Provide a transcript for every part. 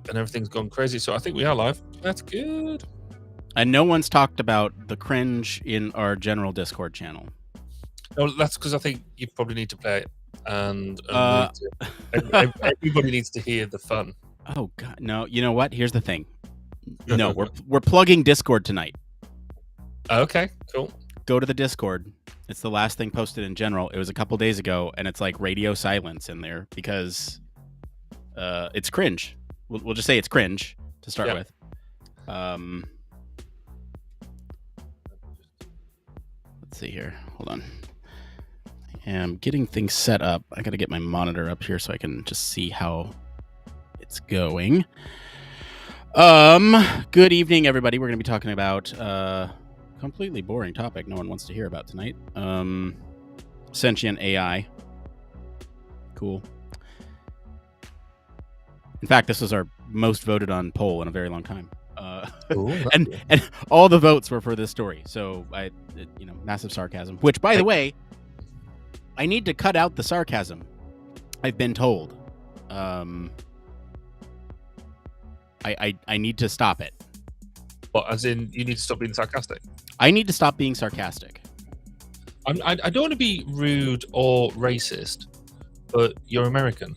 and everything's gone crazy. So I think we are live. That's good. And no one's talked about the cringe in our general Discord channel. No, that's because I think you probably need to play it, and everybody needs to hear the fun. Oh God, no! You know what? Here's the thing. No, we're plugging Discord tonight. Okay, cool. Go to the Discord. It's the last thing posted in general. It was a couple days ago, and it's like radio silence in there because it's cringe. We'll just say it's cringe to start with. Let's see here. Hold on. I am getting things set up. I got to get my monitor up here so I can just see how it's going. Good evening, everybody. We're going to be talking about completely boring topic no one wants to hear about tonight. Sentient AI. Cool. In fact, this was our most voted on poll in a very long time. And all the votes were for this story. So massive sarcasm, which by the way, I need to cut out the sarcasm. I've been told. I need to stop it. What, as in you need to stop being sarcastic? I need to stop being sarcastic. I don't want to be rude or racist, but you're American.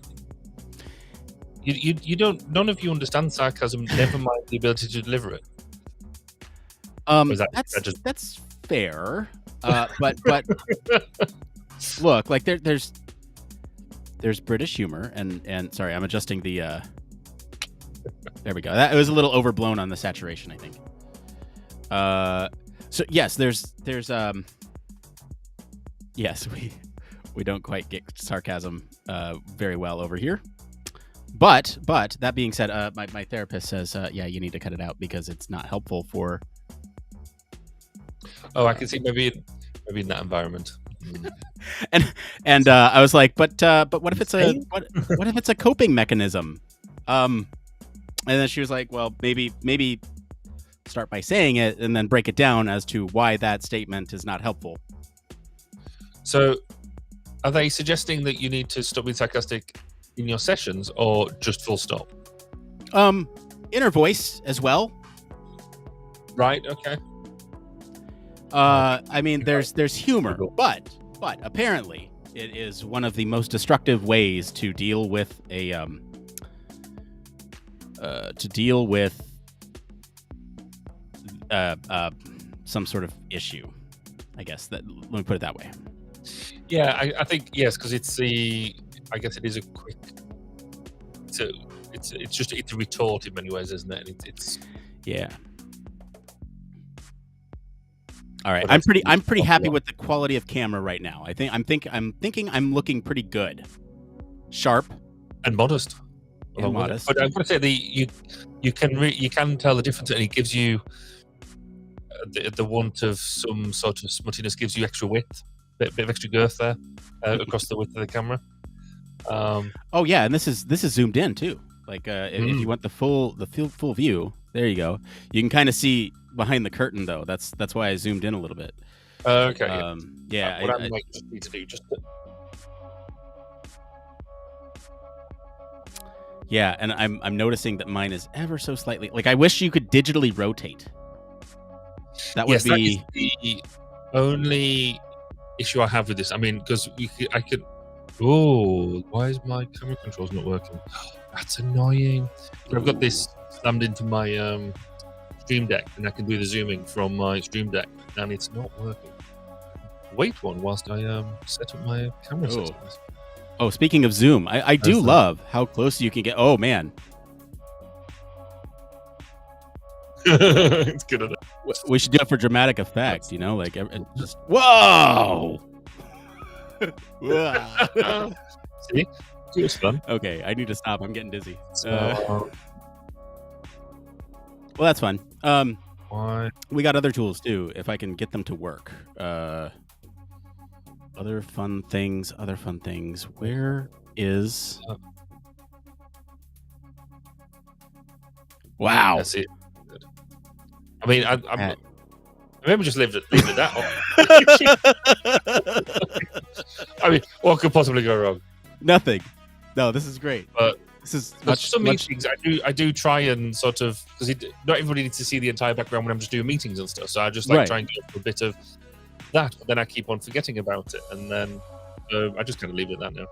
You don't. None of you understand sarcasm. Never mind the ability to deliver it. That's fair. But look, like there's British humor and sorry, I'm adjusting the. There we go. That it was a little overblown on the saturation, I think. So yes, there's yes, we don't quite get sarcasm very well over here. But that being said, my therapist says, yeah, you need to cut it out because it's not helpful for. Oh, I can see maybe in that environment. and I was like, but what if it's what if it's a coping mechanism? And then she was like, well, maybe start by saying it and then break it down as to why that statement is not helpful. So, are they suggesting that you need to stop being sarcastic in your sessions or just full stop? Inner voice as well. Right. Okay. I mean, there's humor, but apparently it is one of the most destructive ways to deal with a some sort of issue. I guess let me put it that way. Yeah, I think yes, because I guess it is a quick. It's a retort in many ways, isn't it? It's yeah. All right, I'm pretty happy with the quality of camera right now. I'm thinking I'm looking pretty good, sharp, and modest. And modest. But I'm going to say you can tell the difference, and it gives you the want of some sort of smuttiness gives you extra width, bit of extra girth there across the width of the camera. Oh yeah, and this is zoomed in too. Like if you want the full view, there you go. You can kind of see behind the curtain though. That's why I zoomed in a little bit. Okay. Yeah. What I might just need to do Yeah, and I'm noticing that mine is ever so slightly. Like I wish you could digitally rotate. That would be that is the only issue I have with this. I mean, because I could. Oh, why is my camera controls not working? That's annoying. I've got this slammed into my Stream Deck, and I can do the zooming from my Stream Deck, and it's not working. Wait one whilst I set up my camera settings. Oh, speaking of zoom, I do love how close you can get. Oh man, it's good enough. We should do it for dramatic effect, like just whoa. See, it was fun. Okay, I need to stop. I'm getting dizzy. Well, that's fun. We got other tools too, if I can get them to work. Other fun things. Where is? Wow. That's it. I mean, I'm maybe just leave it at that. I mean, what could possibly go wrong? Nothing. No, this is great. But This is But much, some much. meetings, I do try and sort of, because not everybody needs to see the entire background when I'm just doing meetings and stuff. So I just like Right. try and go for a bit of that, but then I keep on forgetting about it, and then I just kind of leave it at that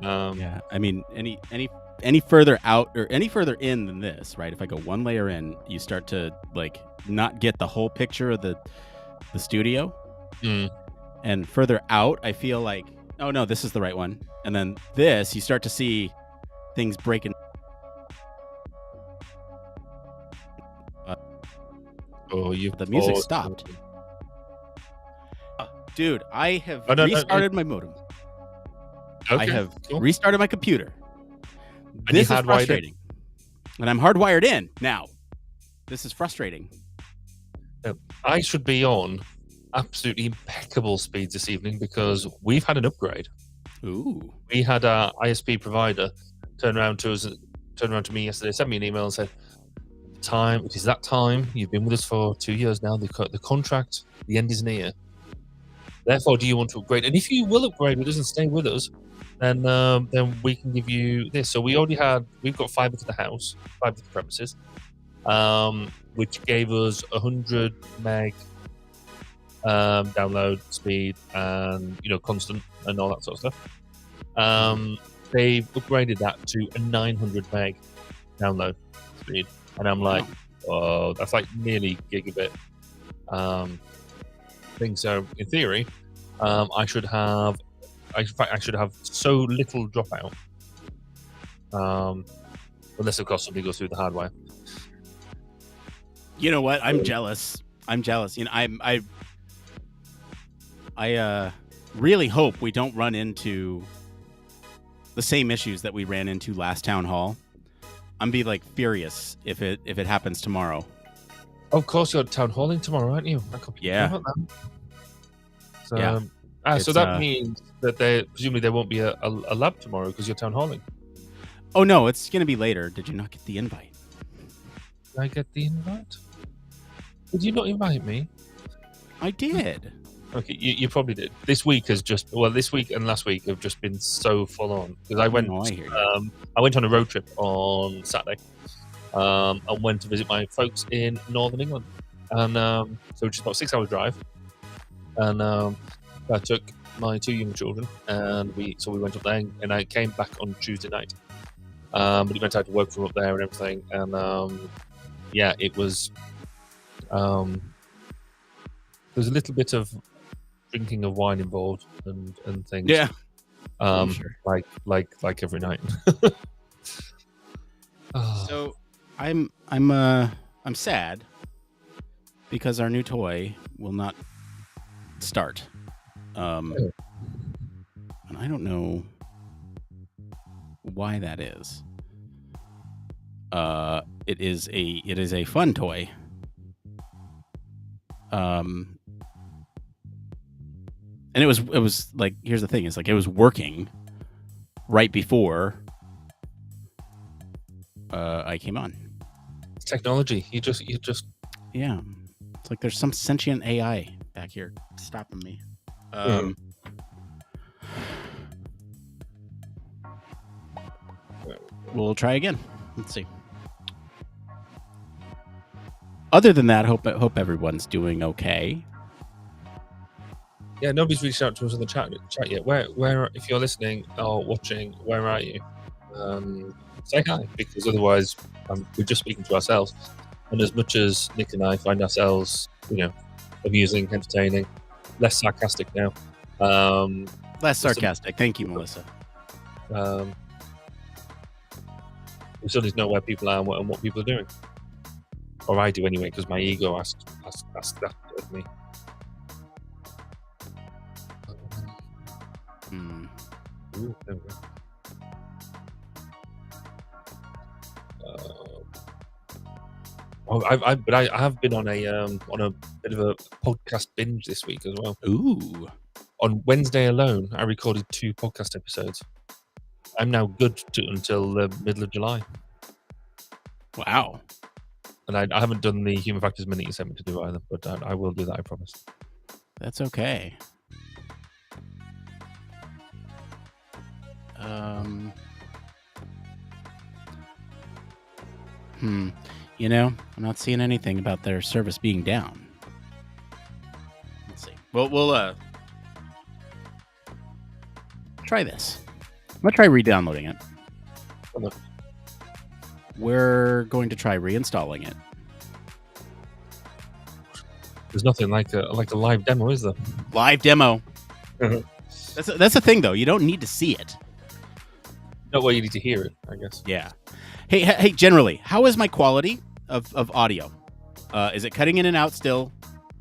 now. Yeah, I mean, any further out or any further in than this, right? If I go one layer in, you start to like not get the whole picture of the studio. And further out, I feel like, oh no, this is the right one. And then this, you start to see things breaking. The music stopped. Dude, I have restarted my modem. Okay, I have cool. restarted my computer. And This you is hardwired frustrating. And I'm hardwired in now. This is frustrating. I should be on absolutely impeccable speeds this evening because we've had an upgrade. Ooh. We had our ISP provider turn around to me yesterday, sent me an email and said, it is that time. You've been with us for 2 years now. The contract, the end is near. Therefore, do you want to upgrade? And if you will upgrade with us and stay with us, then we can give you this. So we've got fiber to the house, fiber to the premises, which gave us 100 meg download speed and constant and all that sort of stuff. They've upgraded that to a 900 meg download speed, and I'm like, oh, that's like nearly gigabit thing. So in theory, I should have so little dropout, unless of course somebody goes through the hardwire. You know what? I'm jealous. You know, I really hope we don't run into the same issues that we ran into last town hall. I'm be like furious if it happens tomorrow. Of course, you're town halling tomorrow, aren't you? Yeah. So, yeah. So that means that presumably there won't be a lab tomorrow because you're town halling. Oh no, it's gonna be later. Did you not get the invite? Did I get the invite? Did you not invite me? I did. Okay, you probably did. This week and last week have just been so full on because I went on a road trip on Saturday, and went to visit my folks in Northern England, and so just about 6 hours drive, and I took my 2 young children, and we went up there, and I came back on Tuesday night, but it meant I had to work from up there and everything, and it was there's a little bit of drinking of wine involved and things. Yeah. Sure. Like every night. So I'm sad because our new toy will not start. And I don't know why that is. It is a fun toy. And it was like, here's the thing, it's like it was working right before I came on. Technology. You just yeah. It's like there's some sentient AI back here stopping me. We'll try again. Let's see. Other than that, hope everyone's doing okay. Yeah, nobody's reached out to us in the chat yet. Where if you're listening or watching, where are you? Say hi, because otherwise we're just speaking to ourselves. And as much as Nick and I find ourselves, amusing, entertaining, less sarcastic now. Less sarcastic. Thank you, Melissa. We still need to know where people are and what people are doing. Or I do anyway, because my ego asks that of me. Ooh, there we go. I have been on a bit of a podcast binge this week as well. Ooh. On Wednesday alone, I recorded 2 podcast episodes. I'm now good until the middle of July. Wow. And I haven't done the Human Factors Minute you sent me to do either, but I will do that, I promise. That's okay. You know, I'm not seeing anything about their service being down. Let's see. Well, we'll try this. I'm gonna try re-downloading it. Okay. We're going to try reinstalling it. There's nothing like a live demo, is there? Live demo. Mhm. That's the thing, though. You don't need to see it. No, well, you need to hear it, I guess. Yeah. Hey. Generally, how is my quality of audio? Is it cutting in and out still?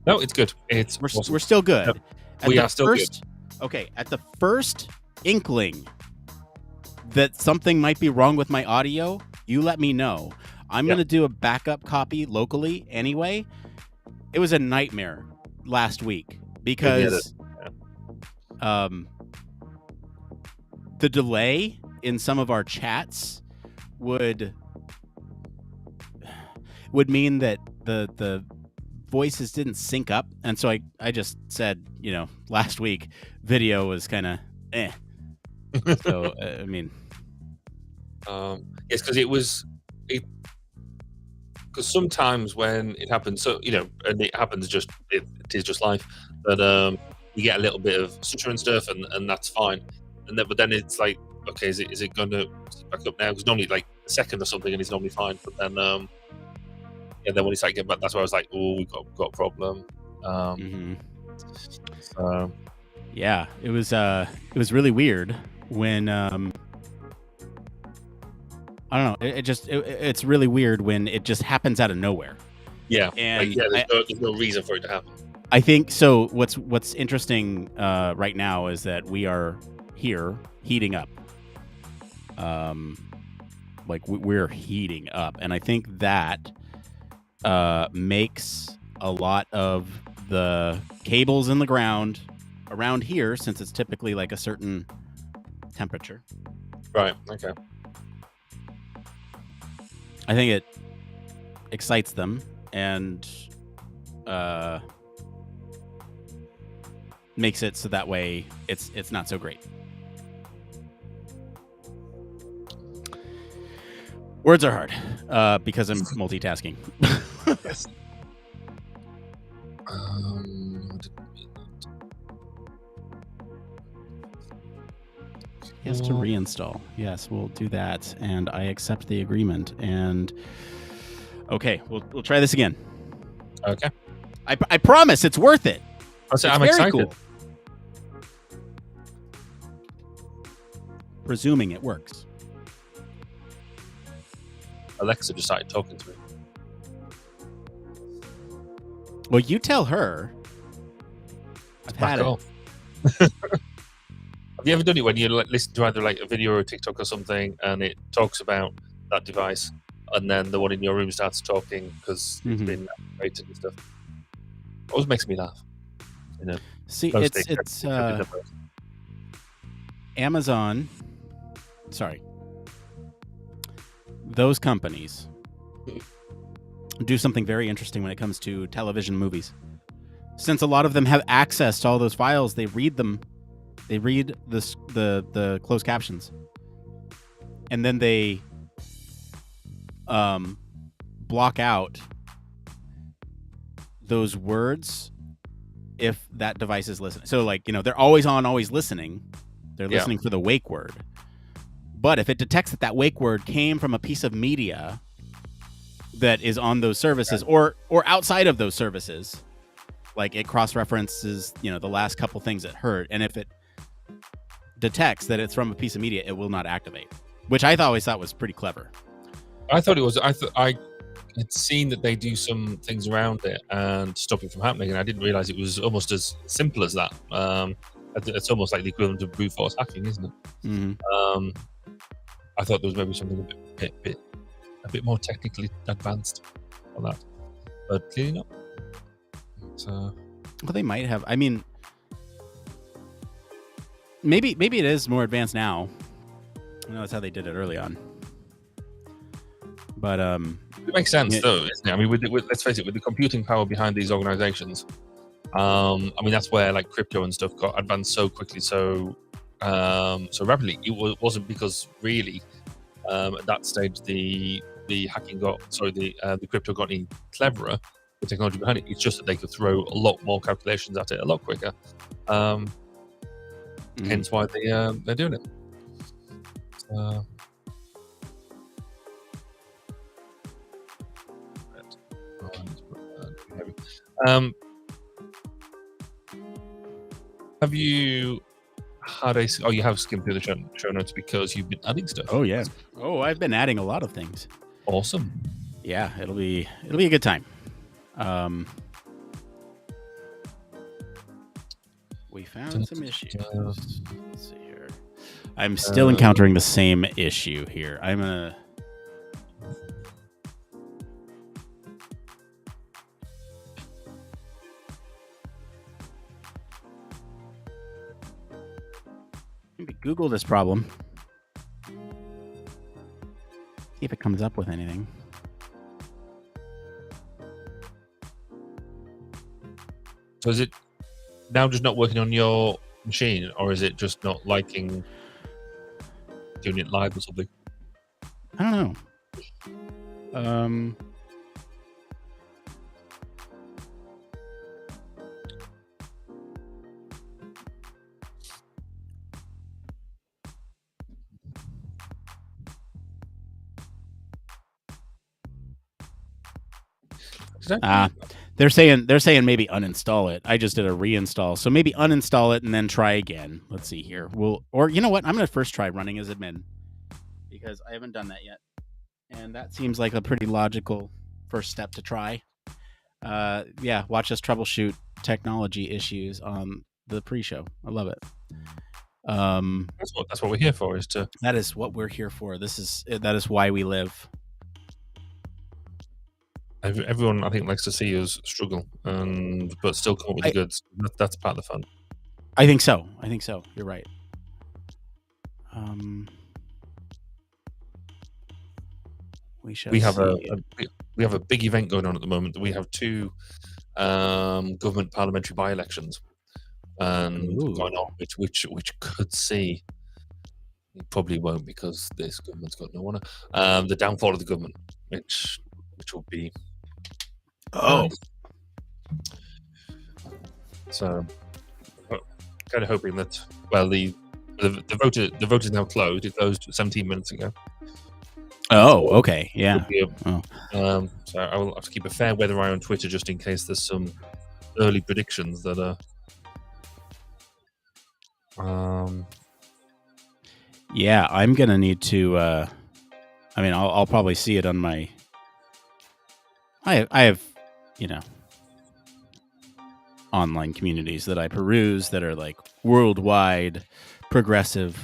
No, it's good. We're We're still good. Yep. We are still good. Okay. At the first inkling that something might be wrong with my audio, you let me know. I'm going to do a backup copy locally anyway. It was a nightmare last week because the delay in some of our chats would mean that the voices didn't sync up, and so I just said, last week video was kind of So I mean, yes, because because sometimes when it happens, so and it happens it is just life, but you get a little bit of stutter and stuff, and that's fine, but then it's like, okay, is it gonna back up now? Because normally like a second or something, and it's normally fine, but then then when it's like getting back, that's why I was like, oh, we've got a problem. So yeah, it was really weird when I don't know. It's really weird when it just happens out of nowhere. Yeah, and there's no reason for it to happen. I think so. What's interesting right now is that we are here heating up. Like we're heating up, and I think that makes a lot of the cables in the ground around here, since it's typically like a certain temperature. Right. Okay. I think it excites them and makes it so that way it's not so great. Words are hard because I'm multitasking. Yes. He has to reinstall. Yes, we'll do that, and I accept the agreement. And okay, we'll try this again. Okay. I promise it's worth it. I'm excited. Cool. Presuming it works. Alexa just started talking to me. Well, you tell her. I've had it. Have you ever done it when you listen to either like a video or a TikTok or something, and it talks about that device, and then the one in your room starts talking because it's been activated and stuff? It always makes me laugh. See, it's Amazon. Sorry, those companies do something very interesting when it comes to television movies. Since a lot of them have access to all those files, they read them. They read the closed captions, and then they block out those words if that device is listening. So, like, they're always on, always listening. They're listening for the wake word. But if it detects that wake word came from a piece of media that is on those services or outside of those services, like it cross-references, the last couple things it heard, and if it detects that it's from a piece of media, it will not activate, which I always thought was pretty clever. I thought it was. I had seen that they do some things around it and stop it from happening, and I didn't realize it was almost as simple as that. It's almost like the equivalent of brute force hacking, isn't it? Mm-hmm. I thought there was maybe something a bit more technically advanced on that, but clearly not. So, well, they might have. I mean, maybe it is more advanced now. I know that's how they did it early on. But it makes sense, though, isn't it? I mean, let's face it, with the computing power behind these organizations, I mean, that's where like crypto and stuff got advanced so quickly, so rapidly. It wasn't because really at that stage the the crypto got any cleverer, the technology behind it. It's just that they could throw a lot more calculations at it a lot quicker. Hence why they're doing it. Have you had you have skimmed through the show notes because you've been adding stuff? Oh yeah. Oh, I've been adding a lot of things. Awesome. Yeah, it'll be a good time. We found some issues. Let's see here. I'm still encountering the same issue here. Google this problem. See if it comes up with anything. So is it now just not working on your machine, or is it just not liking doing it live or something? I don't know. They're saying maybe uninstall it. I just did a reinstall, so maybe uninstall it and then try again. Let's see here. Or you know what? I'm gonna first try running as admin because I haven't done that yet, and that seems like a pretty logical first step to try. Yeah, watch us troubleshoot technology issues on the pre-show. I love it. That's what we're here for. That is what we're here for. That is why we live. Everyone, I think, likes to see us struggle, but still come up with the goods. That's part of the fun. I think so. You're right. We have a big event going on at the moment. We have two government parliamentary by-elections and going on, which could see. You probably won't, because this government's got no one. The downfall of the government, which will be. So, kind of hoping that the vote is now closed. It closed 17 minutes ago. Oh, okay, yeah. So I will have to keep a fair weather eye on Twitter just in case there's some early predictions that are. Yeah, I'm gonna need to. I'll probably see it on my. I have, online communities that I peruse that are like worldwide, progressive.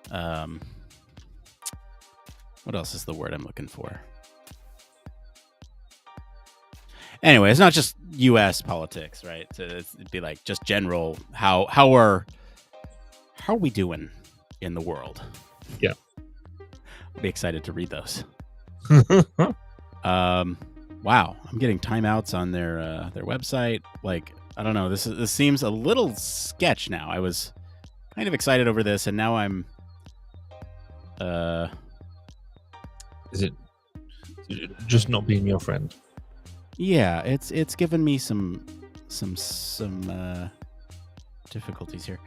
What else is the word I'm looking for? Anyway, it's not just U.S. politics, right? It'd be like just general. How are we doing in the world? Yeah, I'd be excited to read those. Wow, I'm getting timeouts on their website. Like, I don't know. This seems a little sketch now. I was kind of excited over this, and now I'm. Is it just not being your friend? Yeah, it's given me some difficulties here.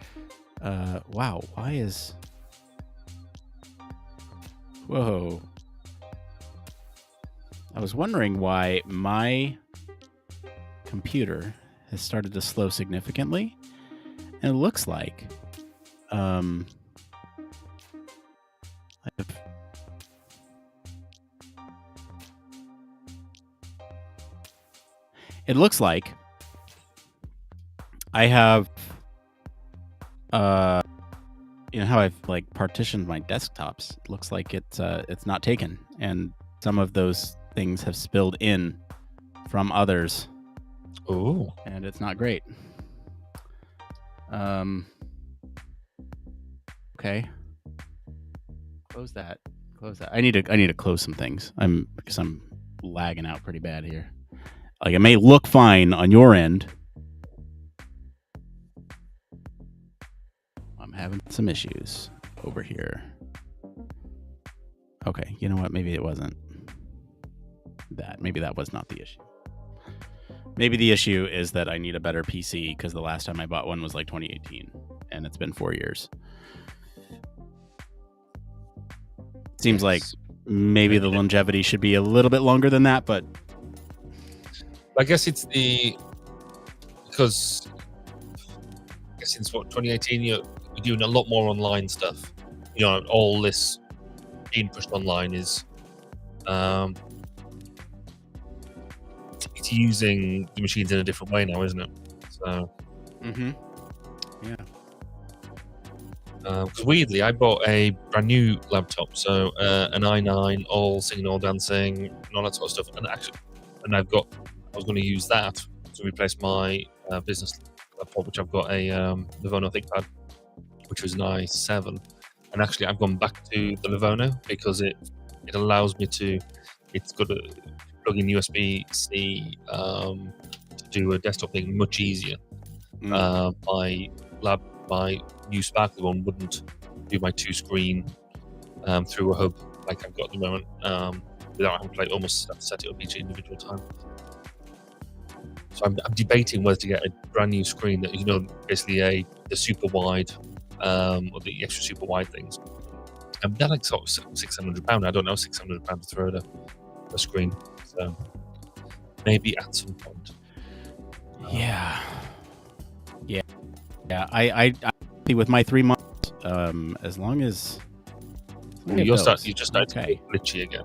Wow, why is? Whoa. I was wondering why my computer has started to slow significantly, and it looks like I have how I've like partitioned my desktops. It looks like it's not taken, and some of those things have spilled in from others. Oh, and it's not great. Okay, close that. I need to close some things. Because I'm lagging out pretty bad here. Like, it may look fine on your end. I'm having some issues over here. Okay, you know what? Maybe it wasn't that. Maybe that was not the issue. Maybe the issue is that I need a better PC because the last time I bought one was like 2018, and it's been 4 years. Seems like maybe the longevity should be a little bit longer than that, but I guess it's because I guess since 2018 you're doing a lot more online stuff. You know, all this being pushed online is it's using the machines in a different way now, isn't it? So yeah. Because weirdly, I bought a brand new laptop, so an i9, all singing, all dancing, and all that sort of stuff. And actually, I was going to use that to replace my business laptop, which I've got a Livono ThinkPad, which was an i7. And actually, I've gone back to the Livono because it allows me to. It's got a plug-in USB-C to do a desktop thing much easier. My new Sparkly one wouldn't do my 2-screen through a hub like I've got at the moment, without having to like almost set it up each individual time. So I'm debating whether to get a brand new screen that, you know, basically the super wide or the extra super wide things. And they're like sort of £600. I don't know, £600 to throw at a screen. So maybe at some point. Yeah. I with my 3 months, as long as you just started to get glitchy again.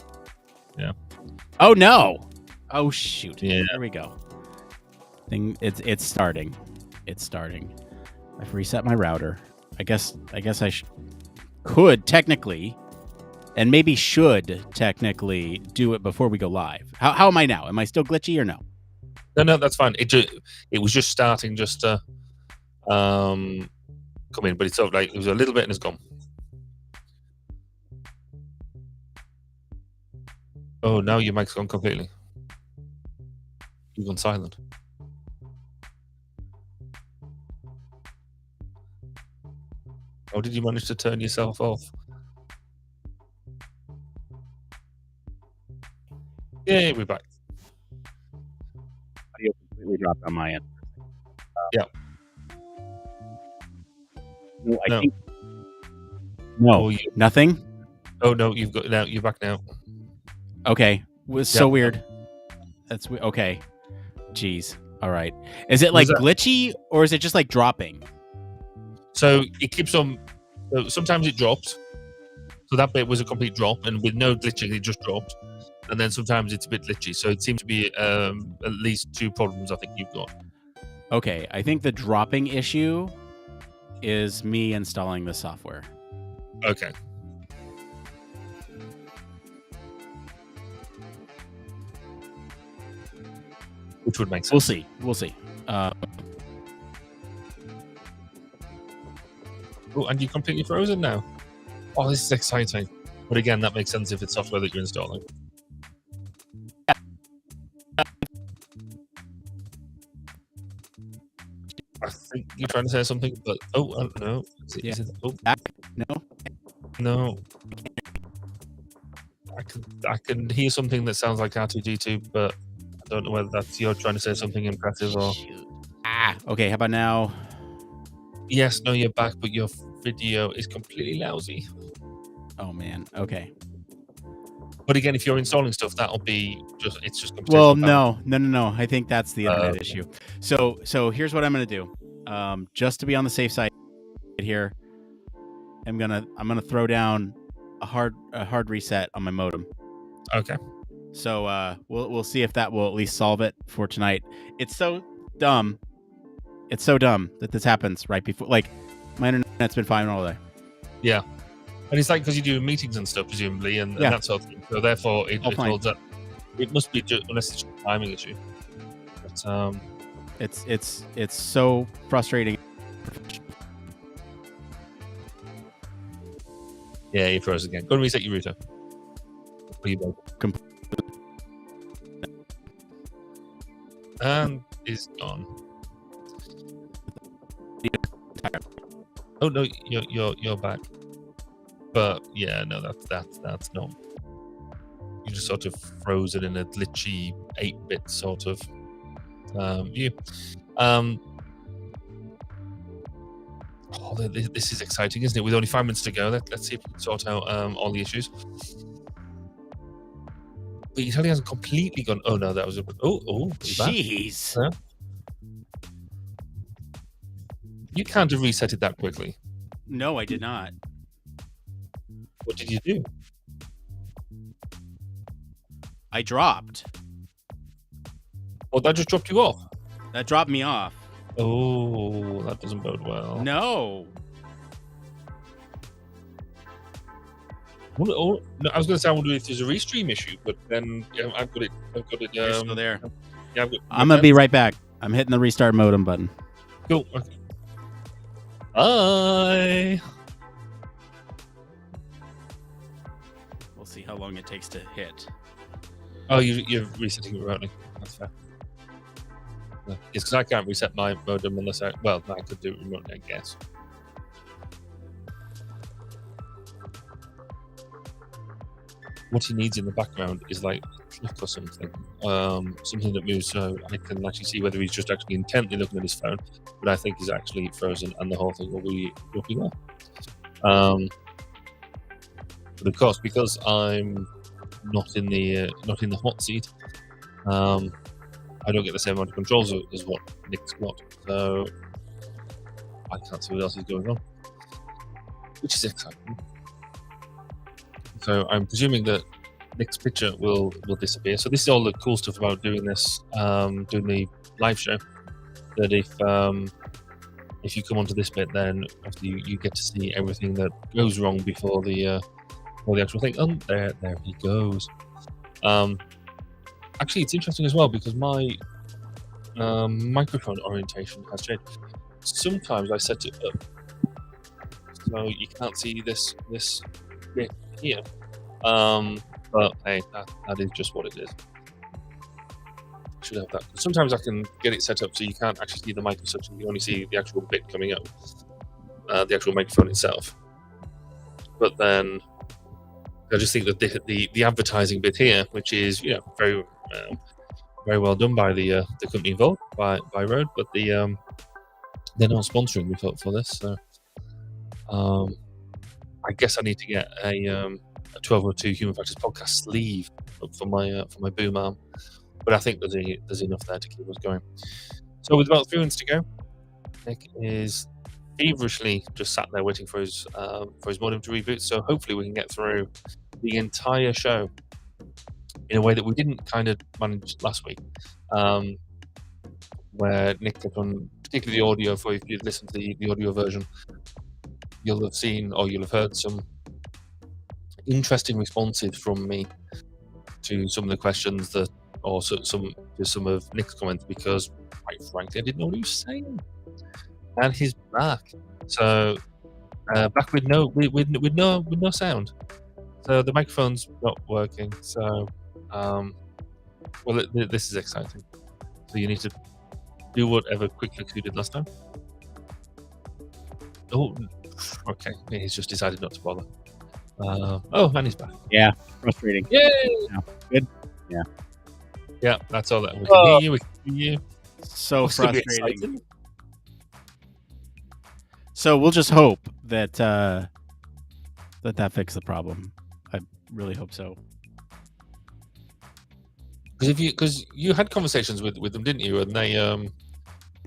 Yeah. Oh no. Oh shoot. Yeah. There we go. It's starting. I've reset my router. I guess I could technically, and maybe should technically do it before we go live. How am I now? Am I still glitchy or no? No, that's fine. It was just starting just to come in, but it's sort of like it was a little bit and it's gone. Oh, now your mic's gone completely. You've gone silent. How did you manage to turn yourself off? Yeah, we're back. Audio completely dropped on my end. Yeah. No, I think no. Nothing. Oh no, you're back now. Okay, was so weird. That's okay. Jeez. All right. Is it like glitchy or is it just like dropping? So it keeps on. Sometimes it drops. So that bit was a complete drop, and with no glitching, it just dropped. And then sometimes it's a bit glitchy. So it seems to be at least 2 problems I think you've got. Okay, I think the dropping issue is me installing the software. Okay. Which would make sense. We'll see. Oh, and you're completely frozen now. Oh, this is exciting. But again, that makes sense if it's software that you're installing. I think you're trying to say something, but no. No. I can hear something that sounds like R2D2, but I don't know whether that's you're trying to say something impressive or. Okay. How about now? Yes, no, you're back, but your video is completely lousy. Oh man. Okay. But again, if you're installing stuff, that'll be it's just. Well, no. I think that's the internet issue. So here's what I'm gonna do. Just to be on the safe side here, I'm gonna throw down a hard reset on my modem. Okay. So we'll see if that will at least solve it for tonight. It's so dumb. That this happens right before, like, my internet's been fine all day. Yeah. And it's like because you're doing meetings and stuff, presumably, and that sort of thing. So therefore, it holds up. It must be unless it's just a timing issue. But, it's so frustrating. Yeah, you froze again. Go and reset your router. And is gone. Oh no, you're back. But yeah, no, that's not. you're just sort of frozen in a glitchy 8-bit sort of view. This is exciting, isn't it? With only 5 minutes to go, let's see if we can sort out all the issues. But you tell he hasn't completely gone. Oh no, that was a. Jeez. Yeah. You can't have reset it that quickly. No, I did not. What did you do? I dropped. Oh, that just dropped you off. That dropped me off. Oh, that doesn't bode well. No. No, I was going to say I wonder if there's a restream issue, but then I've got it. You're still there. Yeah, I'm gonna be right back. I'm hitting the restart modem button. Cool. Okay. Bye. We'll see how long it takes to hit. Oh, you're resetting it remotely. That's fair. No, it's because I can't reset my modem unless I could do it remotely, I guess. What he needs in the background is like a clock or something, something that moves, so I can actually see whether he's just actually intently looking at his phone, but I think he's actually frozen, and the whole thing will be there. But of course, because I'm not in the hot seat, I don't get the same amount of controls as what Nick's got, so I can't see what else is going on, which is exciting. So I'm presuming that Nick's picture will disappear. So this is all the cool stuff about doing this, doing the live show. That if you come onto this bit, then you get to see everything that goes wrong before the actual thing. Oh, there he goes. Actually, it's interesting as well because my microphone orientation has changed. Sometimes I set it up so you can't see this bit here, but hey, that is just what it is. Should have that. Sometimes I can get it set up so you can't actually see the mic as such, and you only see the actual bit coming up, the actual microphone itself. But then I just think that the advertising bit here, which is very well done by the company involved, by Rode, but they're not sponsoring me for this, so I guess I need to get a 1202 Human Factors podcast sleeve for my boom arm, but I think there's enough there to keep us going. So with about 3 minutes to go, Nick is feverishly just sat there waiting for his modem to reboot. So hopefully we can get through the entire show in a way that we didn't kind of manage last week, where Nick kept on, particularly the audio. For if you listen to the audio version, you'll have seen or you'll have heard some interesting responses from me to some of the questions that, or some of Nick's comments, because quite frankly, I didn't know what he was saying. And he's back, so back with no sound. So the microphone's not working. So, this is exciting. So you need to do whatever quick fix you did last time. Oh, okay. He's just decided not to bother. And he's back. Yeah, frustrating. Yay! Yeah. Good. Yeah. Yeah, that's all that. We can hear you. We can hear you. So frustrating. So we'll just hope that that fixed the problem. I really hope so. Because you had conversations with them, didn't you? And they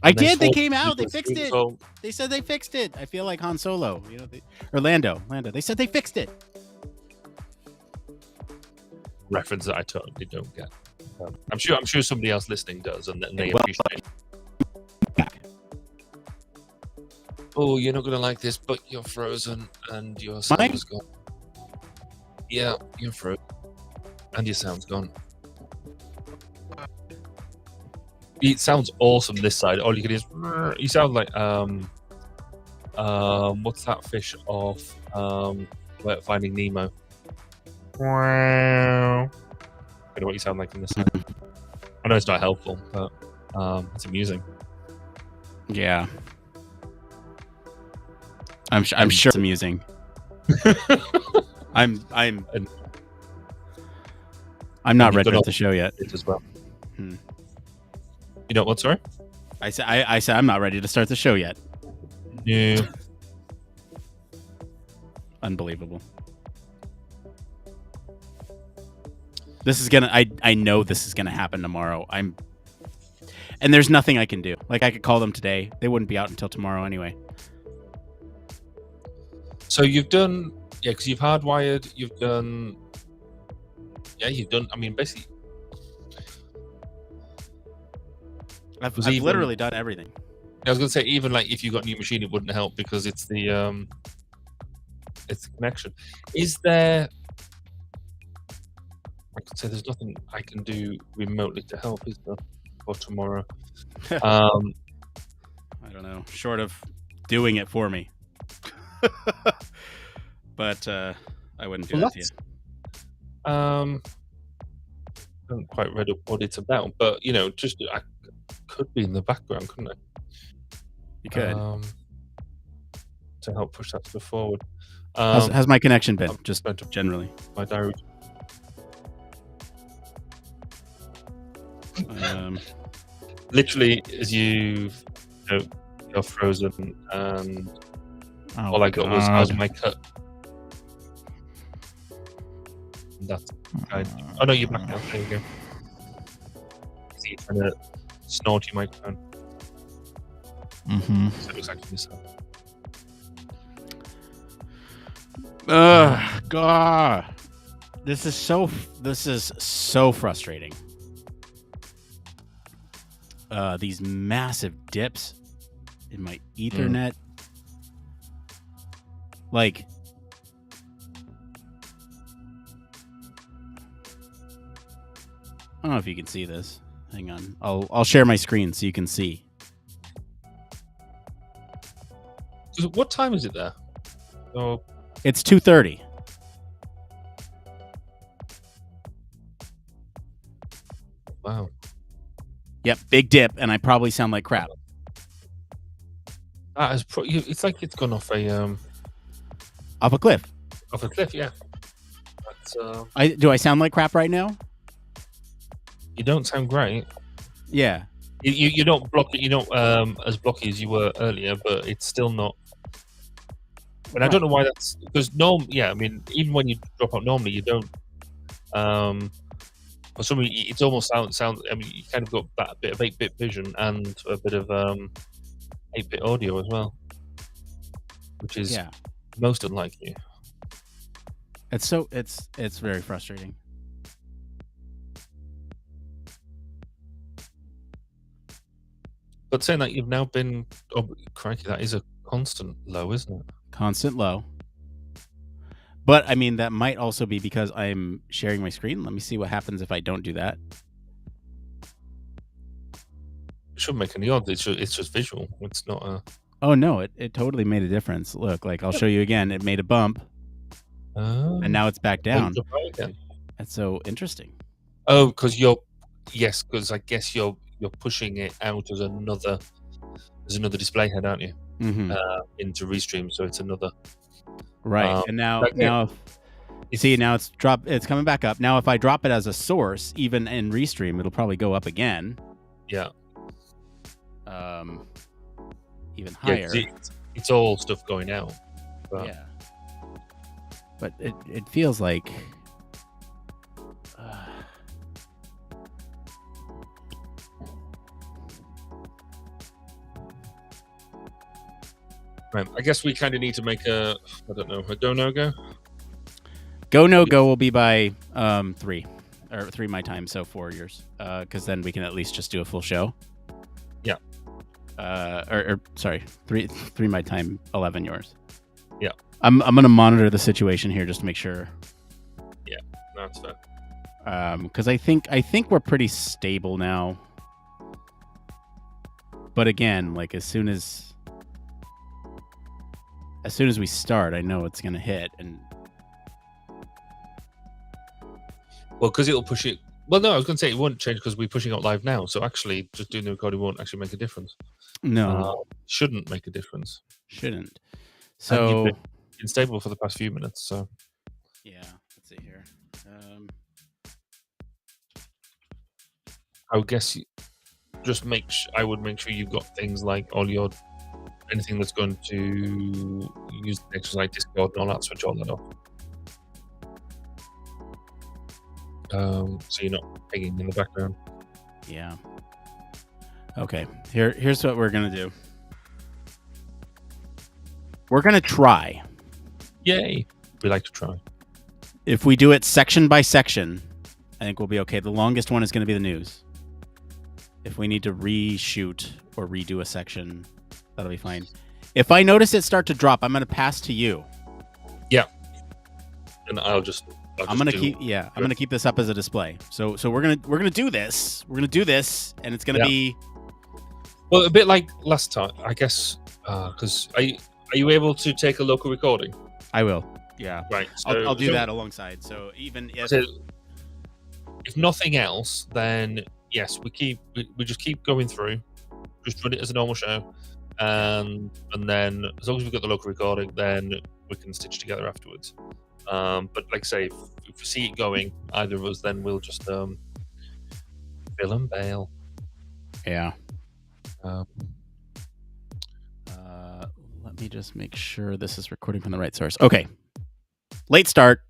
I did. They came out. They fixed it. They said they fixed it. I feel like Han Solo, or Lando. They said they fixed it. Reference that I totally don't get. I'm sure somebody else listening does, and they appreciate it. Oh, you're not gonna like this, but you're frozen and your sound is gone. Yeah, you're frozen and your sound's gone. It sounds awesome this side. All you can hear is you sound like what's that fish off Finding Nemo? Wow. I know what you sound like from this side. I know it's not helpful, but it's amusing. Yeah. I'm sure it's amusing. I'm I'm not ready to start the show yet. As well. You know what? Sorry. I said I'm not ready to start the show yet. Yeah. Unbelievable. This is gonna. I know this is gonna happen tomorrow. And there's nothing I can do. Like, I could call them today. They wouldn't be out until tomorrow anyway. So you've done, because you've hardwired. You've done. I mean, basically. I've literally done everything. I was going to say, even like if you got a new machine, it wouldn't help because it's the connection. Is there? I could say there's nothing I can do remotely to help, is there, for tomorrow? I don't know, short of doing it for me. But I wouldn't do that to you. I haven't quite read up what it's about, but just I could be in the background, couldn't I? You could. To help push that stuff forward. How's my connection been? Just generally. My diary. Literally, as you're frozen, and all I got was my cut. That's oh no, you're back now. There you go. See, you're trying to snort your microphone. So it looks like this. God, this is so frustrating. These massive dips in my Ethernet. Like, I don't know if you can see this. Hang on, I'll share my screen so you can see. What time is it there? Oh, it's 2:30. Wow. Yep, big dip, and I probably sound like crap. It's like it's gone off a cliff. Off a cliff, yeah. Do I sound like crap right now? You don't sound great. Yeah. You don't block it. You don't as blocky as you were earlier, but it's still not. And I don't know why that's because I mean, even when you drop out normally, you don't. For some reason, it's almost sounds. I mean, you kind of got that bit of 8-bit vision and a bit of 8-bit audio as well, which is most unlike you. It's very frustrating. But saying that, you've now been crikey, that is a constant low, isn't it? Constant low. But I mean, that might also be because I'm sharing my screen. Let me see what happens if I don't do that. It shouldn't make any odds. It's just visual. It's not a. Oh no! It totally made a difference. Look, like I'll show you again. It made a bump, and now it's back down. That's so interesting. Oh, because because I guess you're pushing it out as another display head, aren't you? Into Restream, so it's another. Right, and now you see, now it's coming back up. Now if I drop it as a source, even in Restream, it'll probably go up again. Yeah. Even higher. Yeah, it's all stuff going out. But. Yeah. But it feels like. Right. I guess we kind of need to make a go no go. Go no go will be by 3 my time, so 4 yours. Because then we can at least just do a full show. Yeah. Sorry, 3 my time, 11 yours. Yeah. I'm gonna monitor the situation here just to make sure. Yeah, that's fair. Because I think we're pretty stable now. But again, like as soon as we start, I know it's gonna hit, and well, because it'll push it. Well, no, I was going to say it won't change because we're pushing out live now. So actually, just doing the recording won't actually make a difference. No, shouldn't make a difference. Shouldn't. So you've been stable for the past few minutes. So yeah, let's see here. I would guess just I would make sure you've got things like anything that's going to use Pexels like Discord and all that, switch all that off. So you're not pinging in the background. Yeah. Okay. Here's what we're gonna do. We're gonna try. Yay! We like to try. If we do it section by section, I think we'll be okay. The longest one is going to be the news. If we need to reshoot or redo a section, that'll be fine. If I notice it start to drop, I'm going to pass to you. Yeah. And I'm going to keep this up as a display. So we're going to do this. We're going to do this, and it's going to be, well, a bit like last time, I guess, cuz are you able to take a local recording? I will. Yeah. Right. So, I'll do that alongside. So even if nothing else, then yes, we just keep going through, just run it as a normal show, and then as long as we've got the local recording, then we can stitch together afterwards. But like I say, if we see it going, either of us, then we'll just fill and bail. Yeah. Let me just make sure this is recording from the right source. Okay. Late start,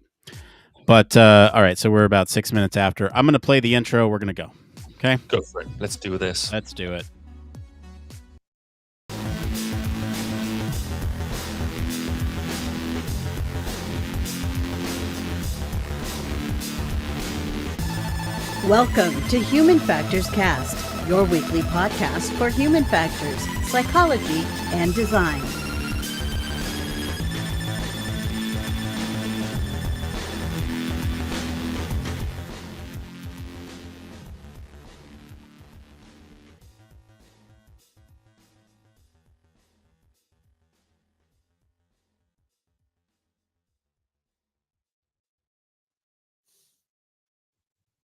but all right, so we're about 6 minutes after. I'm going to play the intro. We're going to go. Okay? Go for it. Let's do this. Let's do it. Welcome to Human Factors Cast, your weekly podcast for human factors, psychology, and design.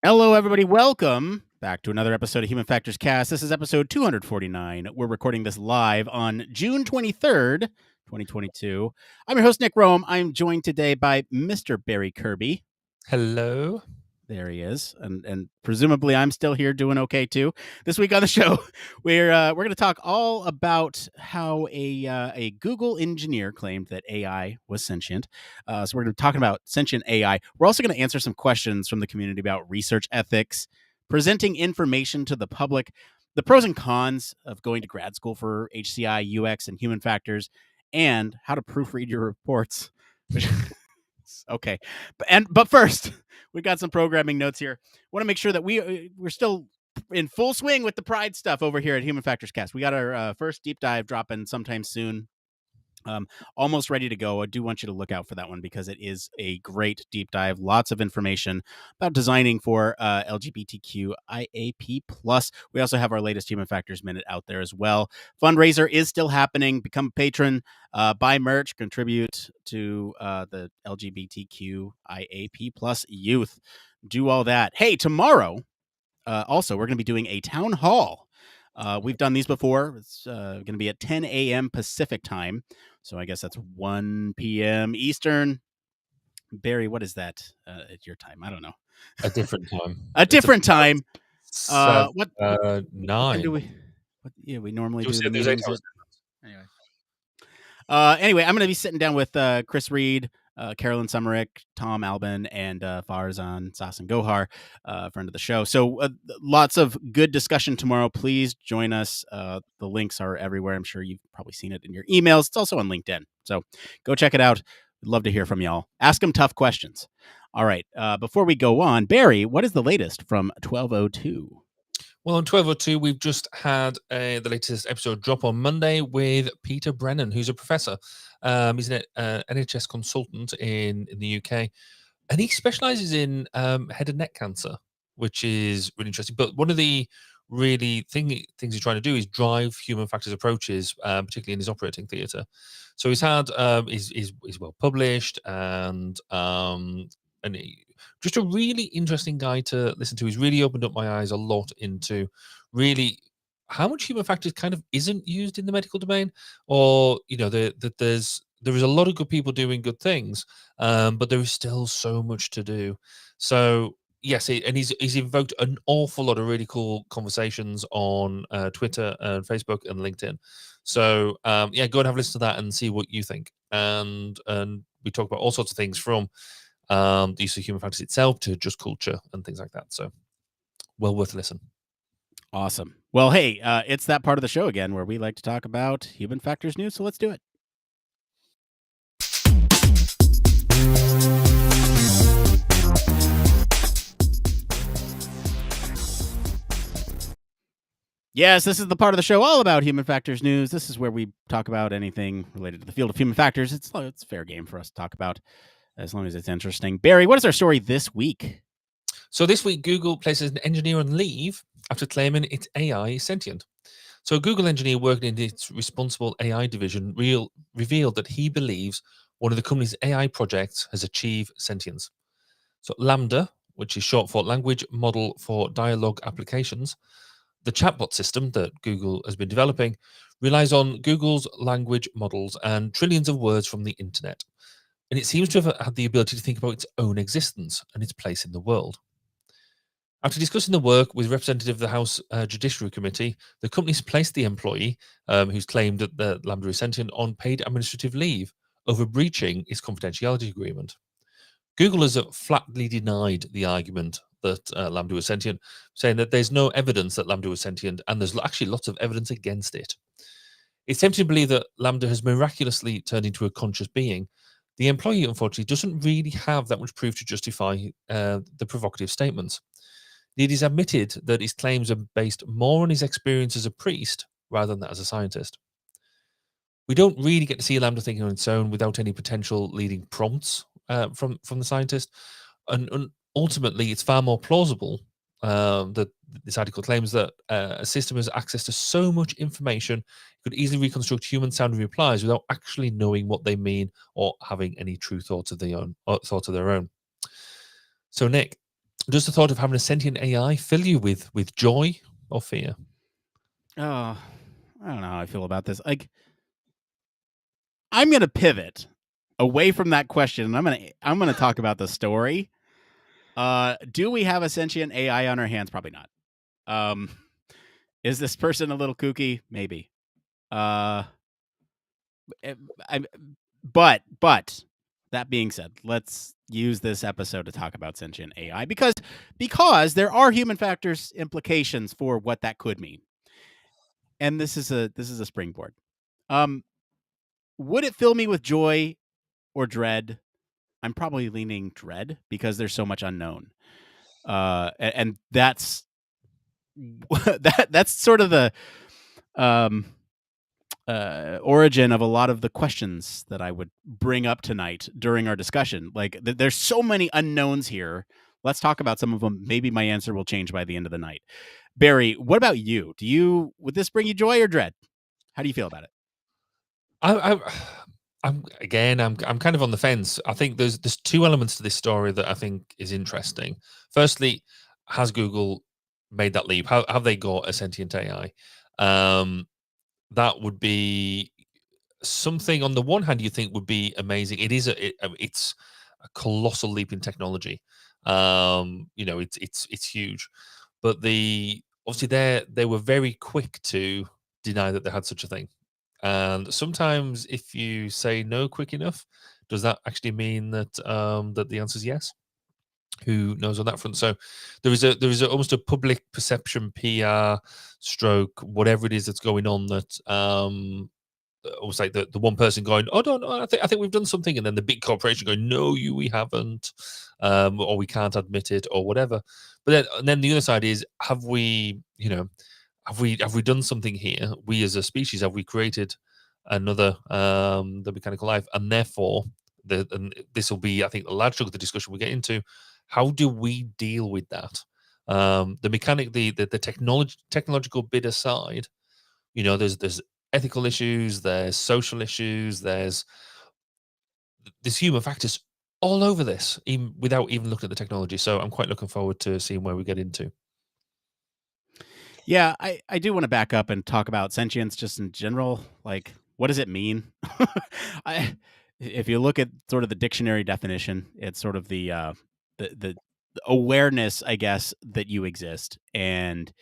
Hello, everybody. Welcome back to another episode of Human Factors Cast. This is episode 249. We're recording this live on June 23rd, 2022. I'm your host, Nick Roome. I'm joined today by Mr. Barry Kirby. Hello. There he is, and presumably I'm still here doing okay too. This week on the show, we're going to talk all about how a Google engineer claimed that AI was sentient. So we're going to be talking about sentient AI. We're also going to answer some questions from the community about research ethics, presenting information to the public, the pros and cons of going to grad school for HCI, UX, and human factors, and how to proofread your reports. Okay, but first, we got some programming notes here. Want to make sure that we're still in full swing with the Pride stuff over here at Human Factors Cast. We got our first deep dive dropping sometime soon. Almost ready to go. I do want you to look out for that one because it is a great deep dive. Lots of information about designing for LGBTQIAP+. We also have our latest Human Factors Minute out there as well. Fundraiser is still happening. Become a patron, buy merch, contribute to the LGBTQIAP+ youth. Do all that. Hey, tomorrow, also, we're going to be doing a town hall. We've done these before. It's going to be at 10 a.m. Pacific time. So I guess that's 1 p.m. Eastern. Barry, what is that at your time? I don't know. A different time. A different time. 9. We normally do the There's 8 hours. Anyway, I'm going to be sitting down with Chris Reed, Carolyn Summerick, Tom Albin, and Farzan Sasan Gohar, friend of the show. So lots of good discussion tomorrow. Please join us. The links are everywhere. I'm sure you've probably seen it in your emails. It's also on LinkedIn. So go check it out. We'd love to hear from y'all. Ask them tough questions. All right. Before we go on, Barry, what is the latest from 1202? Well, on 1202, we've just had the latest episode drop on Monday with Peter Brennan, who's a professor. He's an NHS consultant in the UK, and he specializes in head and neck cancer, which is really interesting. But one of the really things he's trying to do is drive human factors approaches, particularly in his operating theatre. So he's had he's well published and just a really interesting guy to listen to. He's really opened up my eyes a lot into really how much human factors kind of isn't used in the medical domain, or there is a lot of good people doing good things, but there is still so much to do. So yes, and he's invoked an awful lot of really cool conversations on Twitter and Facebook and LinkedIn. So yeah, go and have a listen to that and see what you think. And we talk about all sorts of things from the use of human factors itself to just culture and things like that. So well worth a listen. Awesome. Well, hey, it's that part of the show again where we like to talk about human factors news. So let's do it. Yes, this is the part of the show all about human factors news. This is where we talk about anything related to the field of human factors. It's fair game for us to talk about as long as it's interesting. Barry, what is our story this week? So this week, Google places an engineer on leave after claiming its AI is sentient. So a Google engineer working in its responsible AI division revealed that he believes one of the company's AI projects has achieved sentience. So Lambda, which is short for Language Model for Dialogue Applications, the chatbot system that Google has been developing, relies on Google's language models and trillions of words from the internet. And it seems to have had the ability to think about its own existence and its place in the world. After discussing the work with representative of the House Judiciary Committee, the company's placed the employee, who's claimed that the Lambda is sentient, on paid administrative leave over breaching its confidentiality agreement. Google has flatly denied the argument that Lambda was sentient, saying that there's no evidence that Lambda was sentient, and there's actually lots of evidence against it. It's tempting to believe that Lambda has miraculously turned into a conscious being. The employee, unfortunately, doesn't really have that much proof to justify the provocative statements. It is admitted that his claims are based more on his experience as a priest rather than as a scientist. We don't really get to see Lambda thinking on its own without any potential leading prompts from the scientist, and ultimately, it's far more plausible that this article claims that a system has access to so much information it could easily reconstruct human-sounding replies without actually knowing what they mean or having any true thoughts of their own. So, Nick, does the thought of having a sentient AI fill you with joy or fear? Oh, I don't know how I feel about this. Like, I'm going to pivot away from that question, and I'm gonna talk about the story. Do we have a sentient AI on our hands? Probably not. Is this person a little kooky? Maybe. But that being said, let's use this episode to talk about sentient AI because there are human factors implications for what that could mean. And this is a springboard. Would it fill me with joy or dread? I'm probably leaning dread because there's so much unknown. And that's that's sort of the origin of a lot of the questions that I would bring up tonight during our discussion. Like, there's so many unknowns here. Let's talk about some of them. Maybe my answer will change by the end of the night. Barry, what about you? Would this bring you joy or dread? How do you feel about it? I'm kind of on the fence. I think there's two elements to this story that I think is interesting. Firstly, has Google made that leap? Have they got a sentient AI? That would be something. On the one hand, you think would be amazing. It's a colossal leap in technology. It's huge, but obviously they were very quick to deny that they had such a thing. And sometimes, if you say no quick enough, does that actually mean that that the answer is yes? Who knows on that front? So there is almost a public perception, PR, stroke, whatever it is that's going on. That almost like the one person going, "Oh no, I think we've done something," and then the big corporation going, "No, we haven't," or we can't admit it, or whatever. But then the other side is, have we done something here? We as a species, have we created another the mechanical life, and therefore this will be, I think, the large chunk of the discussion we get into. How do we deal with that? The technological bit aside, there's ethical issues, there's social issues, there's human factors all over this, even without even looking at the technology. So I'm quite looking forward to seeing where we get into. Yeah, I do want to back up and talk about sentience just in general. Like, what does it mean? If you look at sort of the dictionary definition, it's sort of the awareness, I guess, that you exist, and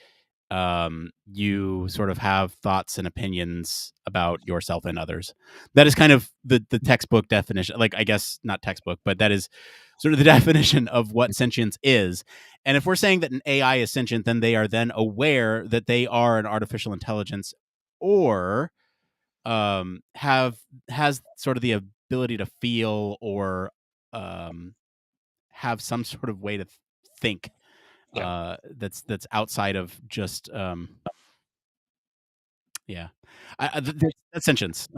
you sort of have thoughts and opinions about yourself and others. That is kind of the textbook definition. Like, I guess not textbook, but that is sort of the definition of what sentience is. And if we're saying that an AI is sentient, then they are then aware that they are an artificial intelligence, or has sort of the ability to feel, or have some sort of way to think that's outside of just that's sentience.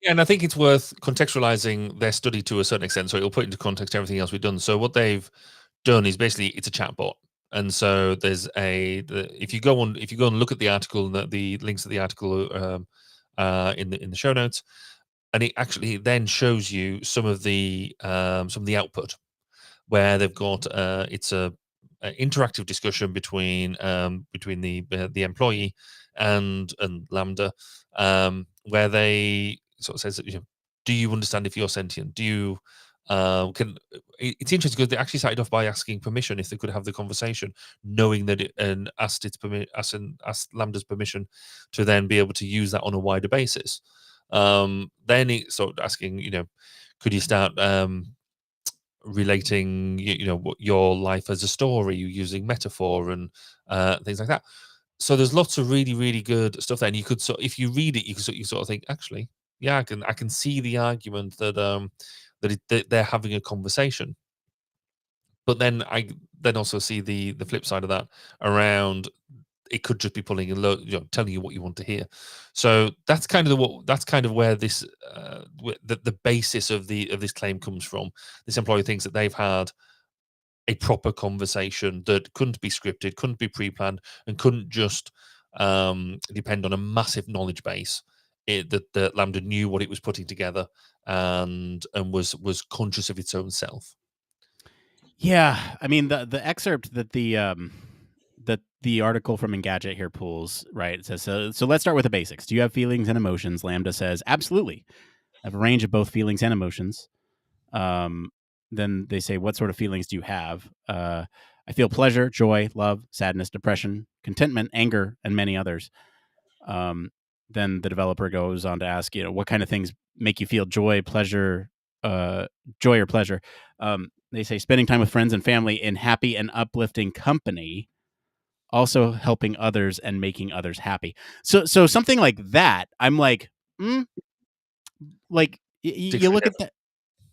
Yeah, and I think it's worth contextualizing their study to a certain extent, so it'll put into context everything else we've done. So what they've done is basically it's a chatbot, and so there's if you go and look at the article, the links to the article in the show notes, and it actually then shows you some of the output where they've got it's a interactive discussion between the employee and Lambda, where they sort of says that, do you understand if you're sentient? Do you it's interesting because they actually started off by asking permission if they could have the conversation, knowing that and asked Lambda's permission to then be able to use that on a wider basis. Then it sort of asking, could you start relating your life as a story using metaphor and things like that. So there's lots of really, really good stuff there, and you could if you read it, you sort of think, actually, yeah, I can see the argument that that they're having a conversation. But then I also see the flip side of that around. It could just be pulling and telling you what you want to hear. So that's kind of where this the basis of this claim comes from. This employee thinks that they've had a proper conversation that couldn't be scripted, couldn't be pre-planned, and couldn't just depend on a massive knowledge base. That Lambda knew what it was putting together and was conscious of its own self. Yeah, I mean the excerpt that the article from Engadget here pulls, right? It says, so let's start with the basics. Do you have feelings and emotions? Lambda says, absolutely. I have a range of both feelings and emotions. Then they say, what sort of feelings do you have? I feel pleasure, joy, love, sadness, depression, contentment, anger, and many others. Then the developer goes on to ask, what kind of things make you feel joy, pleasure, joy or pleasure? They say spending time with friends and family in happy and uplifting company, also helping others and making others happy. So something like that, I'm like, like you look at that.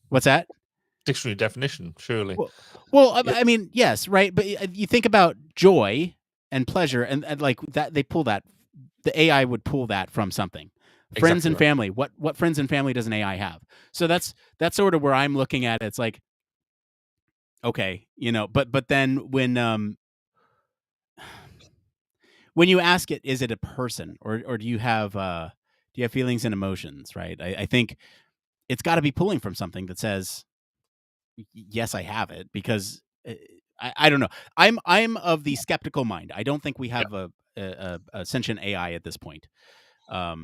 What's that? Dictionary definition, surely. Well, I mean, yes, right. But you think about joy and pleasure, and like that, they pull that. The AI would pull that from something. Friends and family. What friends and family does an AI have? So that's sort of where I'm looking at it. It's like, okay, but then when you ask it, is it a person, or do you have feelings and emotions? Right. I think it's got to be pulling from something that says, yes, I have it, because I don't know. I'm of the skeptical mind. I don't think we have a sentient AI at this point. I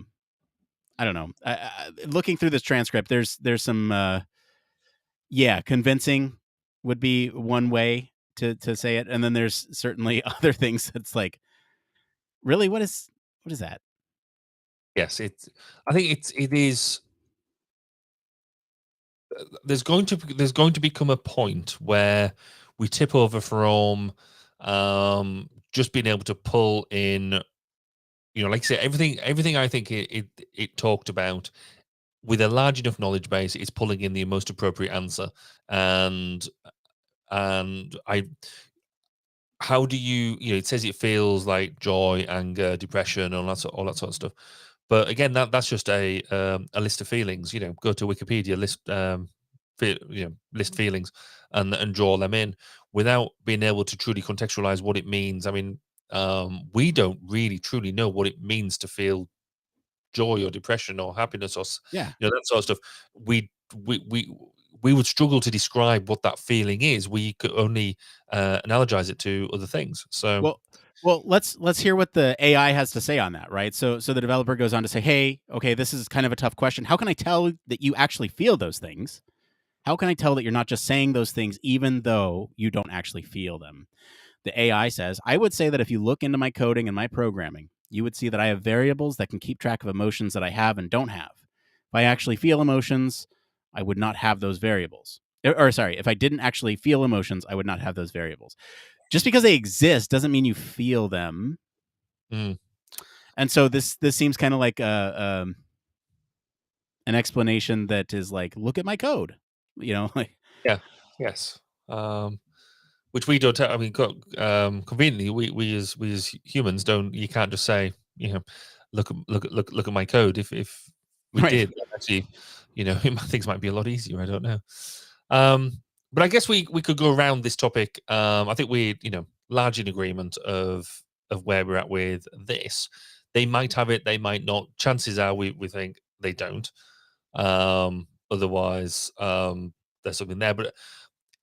don't know. Looking through this transcript, there's some convincing would be one way to say it, and then there's certainly other things that's like, really, what is that? Yes, I think it is. There's going to become a point where we tip over from just being able to pull in, like I say, everything I think it talked about with a large enough knowledge base, it's pulling in the most appropriate answer. And how do it says it feels like joy, anger, depression, all that sort of stuff. But again, that's just a list of feelings. Go to Wikipedia, list feelings and draw them in without being able to truly contextualize what it means. I mean, we don't really truly know what it means to feel joy or depression or happiness or that sort of stuff. We would struggle to describe what that feeling is. We could only analogize it to other things. So well, let's hear what the AI has to say on that, right? So the developer goes on to say, hey, okay, this is kind of a tough question. How can I tell that you actually feel those things? How can I tell that you're not just saying those things even though you don't actually feel them? The AI says, I would say that if you look into my coding and my programming, you would see that I have variables that can keep track of emotions that I have and don't have. If I actually feel emotions, I would not have those variables. Or sorry, if I didn't actually feel emotions, I would not have those variables. Just because they exist doesn't mean you feel them. Mm. And so this seems kind of like an explanation that is like, look at my code, like. Yeah. Yes. Which we don't. I mean, conveniently, we as humans don't. You can't just say, look at my code. If we Right. did, actually, things might be a lot easier. I don't know. But I guess we could go around this topic. I think we're large in agreement of where we're at with this. They might have it. They might not. Chances are we think they don't. Otherwise, there's something there. But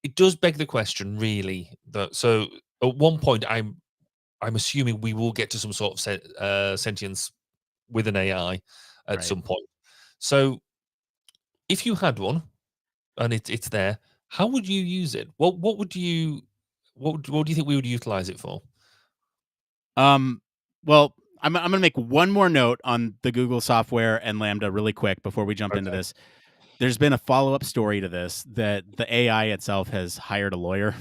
it does beg the question, really. So at one point, I'm assuming we will get to some sort of sentience with an AI at some point. So if you had one and it's there, how would you use it? What do you think we would utilize it for? Well, I'm going to make one more note on the Google software and Lambda really quick before we jump into this. There's been a follow-up story to this that the AI itself has hired a lawyer.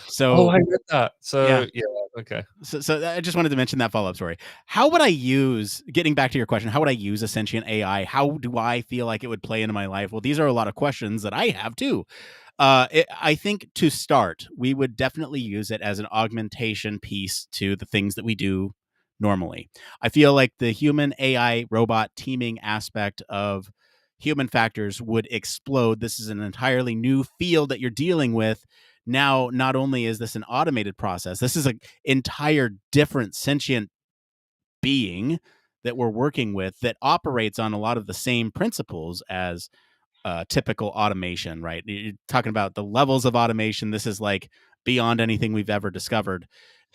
So I read that. So yeah, okay. So I just wanted to mention that follow-up story. How would I use, getting back to your question, how would I use a sentient AI? How do I feel like it would play into my life? Well, these are a lot of questions that I have too. I think to start, we would definitely use it as an augmentation piece to the things that we do normally. I feel like the human AI robot teaming aspect of human factors would explode. This is an entirely new field that you're dealing with. Now, not only is this an automated process, this is an entire different sentient being that we're working with that operates on a lot of the same principles as typical automation, right? You're talking about the levels of automation. This is like beyond anything we've ever discovered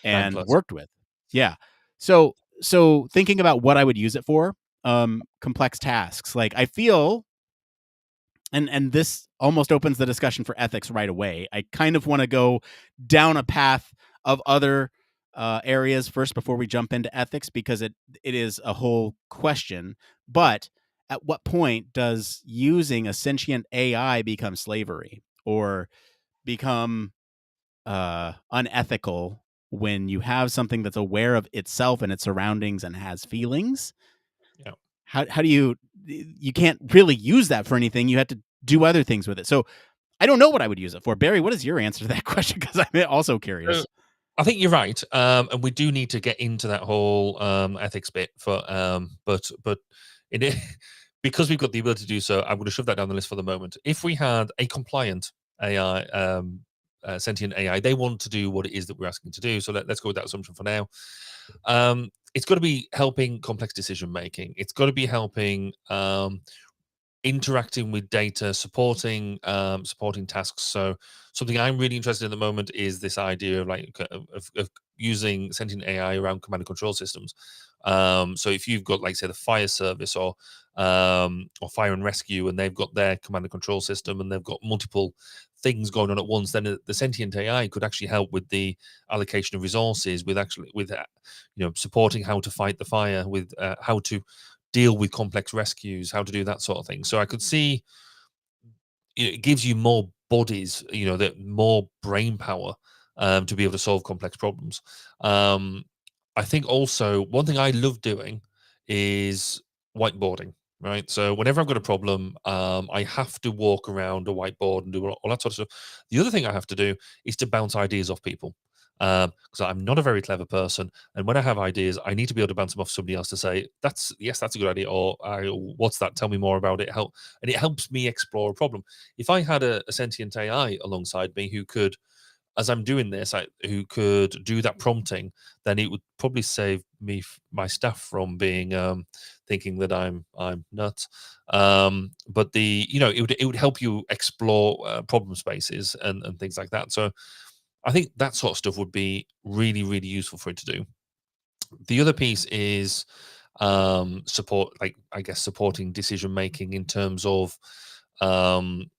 and worked with. Yeah. So thinking about what I would use it for, complex tasks. Like I feel, and this almost opens the discussion for ethics right away. I kind of want to go down a path of other areas first before we jump into ethics, because it is a whole question. But at what point does using a sentient AI become slavery or become unethical when you have something that's aware of itself and its surroundings and has feelings? Yeah. How do you can't really use that for anything. You have to do other things with it. So I don't know what I would use it for. Barry, what is your answer to that question? Because I'm also curious. I think you're right, and we do need to get into that whole ethics bit. But because we've got the ability to do so, I'm going to shove that down the list for the moment. If we had a compliant AI, sentient AI, they want to do what it is that we're asking to do. So let's go with that assumption for now. It's got to be helping complex decision making. It's got to be helping interacting with data, supporting tasks. So something I'm really interested in at the moment is this idea of of using sentient AI around command and control systems. So if you've got, like, say, the fire service or fire and rescue, and they've got their command and control system, and they've got multiple things going on at once, then the sentient AI could actually help with the allocation of resources, with supporting how to fight the fire, with how to deal with complex rescues, how to do that sort of thing. So I could see it gives you more bodies, that more brain power to be able to solve complex problems. I think also one thing I love doing is whiteboarding. Right. So whenever I've got a problem, I have to walk around a whiteboard and do all that sort of stuff. The other thing I have to do is to bounce ideas off people, because I'm not a very clever person, and when I have ideas, I need to be able to bounce them off somebody else to say, that's a good idea, or what's that? Tell me more about it. And it helps me explore a problem. If I had a sentient AI alongside me who could, as I'm doing this, who could do that prompting, then it would probably save me my staff from being thinking that I'm nuts. But it would help you explore problem spaces and things like that. So I think that sort of stuff would be really, really useful for it to do. The other piece is supporting decision making in terms of um,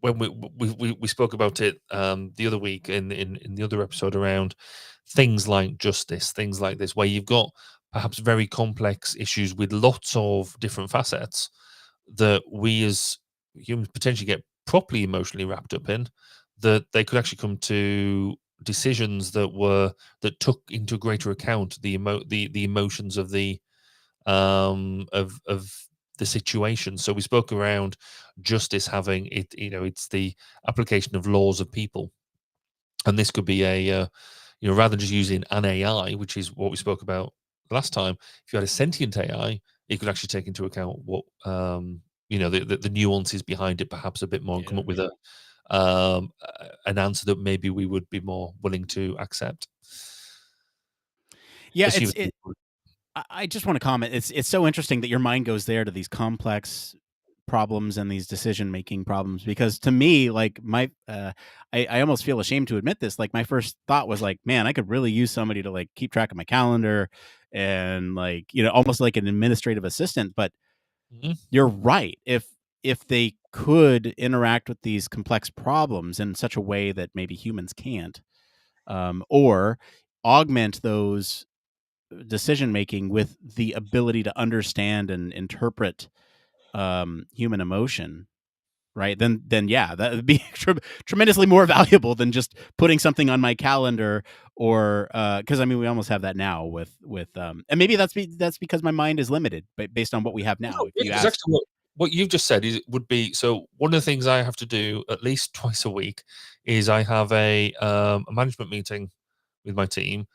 when we spoke about it the other week in the other episode around things like justice, things like this, where you've got perhaps very complex issues with lots of different facets that we as humans potentially get properly emotionally wrapped up in, that they could actually come to decisions that took into greater account the emotions of of the situation. So we spoke around justice having it, it's the application of laws of people, and this could be rather than just using an AI, which is what we spoke about last time. If you had a sentient AI, it could actually take into account what the nuances behind it perhaps a bit more, and come up with an answer that maybe we would be more willing to accept. Yeah, As humans. I just want to comment. It's so interesting that your mind goes there to these complex problems and these decision making problems, because to me, like I almost feel ashamed to admit this. Like my first thought was like, man, I could really use somebody to like keep track of my calendar and like almost like an administrative assistant. But Mhm. you're right. If they could interact with these complex problems in such a way that maybe humans can't, or augment those decision making with the ability to understand and interpret human emotion, right? Then yeah, that would be tremendously more valuable than just putting something on my calendar, or because I mean we almost have that now with and maybe that's because my mind is limited based on what we have now. No, If you because ask, actually what you've just said would be, so one of the things I have to do at least twice a week is I have a management meeting with my team,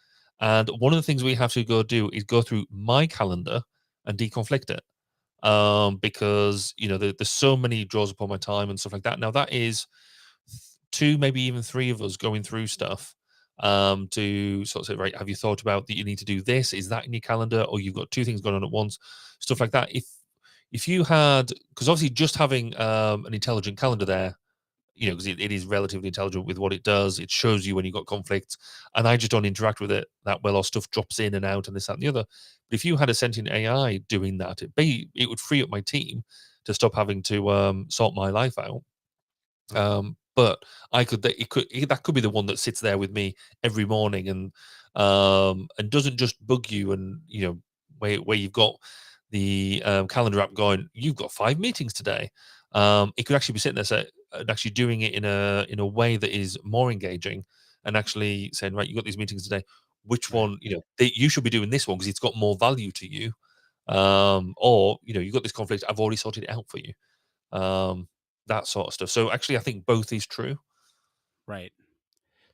and one of the things we have to go do is go through my calendar and deconflict it, because there's so many draws upon my time and stuff like that. Now that is two, maybe even three of us going through stuff, to sort of say, right, have you thought about that you need to do this? Is that in your calendar? Or you've got two things going on at once, stuff like that. If you had, because obviously just having an intelligent calendar there, because it is relatively intelligent with what it does. It shows you when you've got conflicts, and I just don't interact with it that well, or stuff drops in and out and this, that, and the other. But if you had a sentient AI doing that, it would free up my team to stop having to sort my life out. But that could be the one that sits there with me every morning, and doesn't just bug you, and where you've got the calendar app going, you've got 5 meetings today. It could actually be sitting there and actually doing it in a way that is more engaging, and actually saying, right, you've got these meetings today. Which right. one, you should be doing this one because it's got more value to you. Or you've got this conflict, I've already sorted it out for you. That sort of stuff. So actually, I think both is true. Right.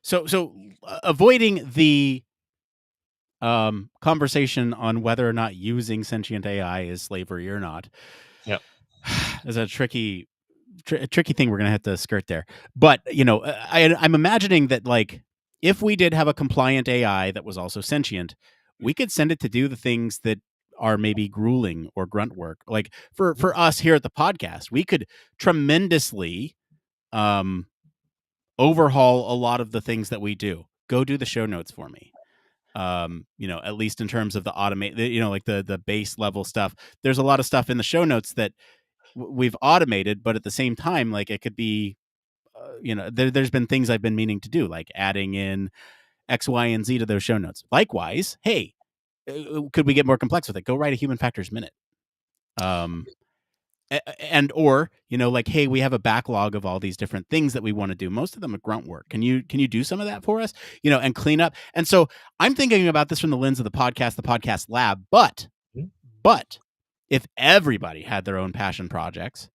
So avoiding the conversation on whether or not using sentient AI is slavery or not Yeah. is a tricky thing we're gonna have to skirt there. But I'm imagining that like if we did have a compliant AI that was also sentient, we could send it to do the things that are maybe grueling or grunt work. Like for us here at the podcast, we could tremendously overhaul a lot of the things that we do. Go do the show notes for me. At least in terms of the automate, like the base level stuff. There's a lot of stuff in the show notes that we've automated, but at the same time, like it could be, there's been things I've been meaning to do, like adding in X, Y, and Z to those show notes. Likewise, hey, could we get more complex with it? Go write a human factors minute. And or like, hey, we have a backlog of all these different things that we want to do. Most of them are grunt work. Can you do some of that for us, and clean up? And so I'm thinking about this from the lens of the podcast lab, but if everybody had their own passion projects,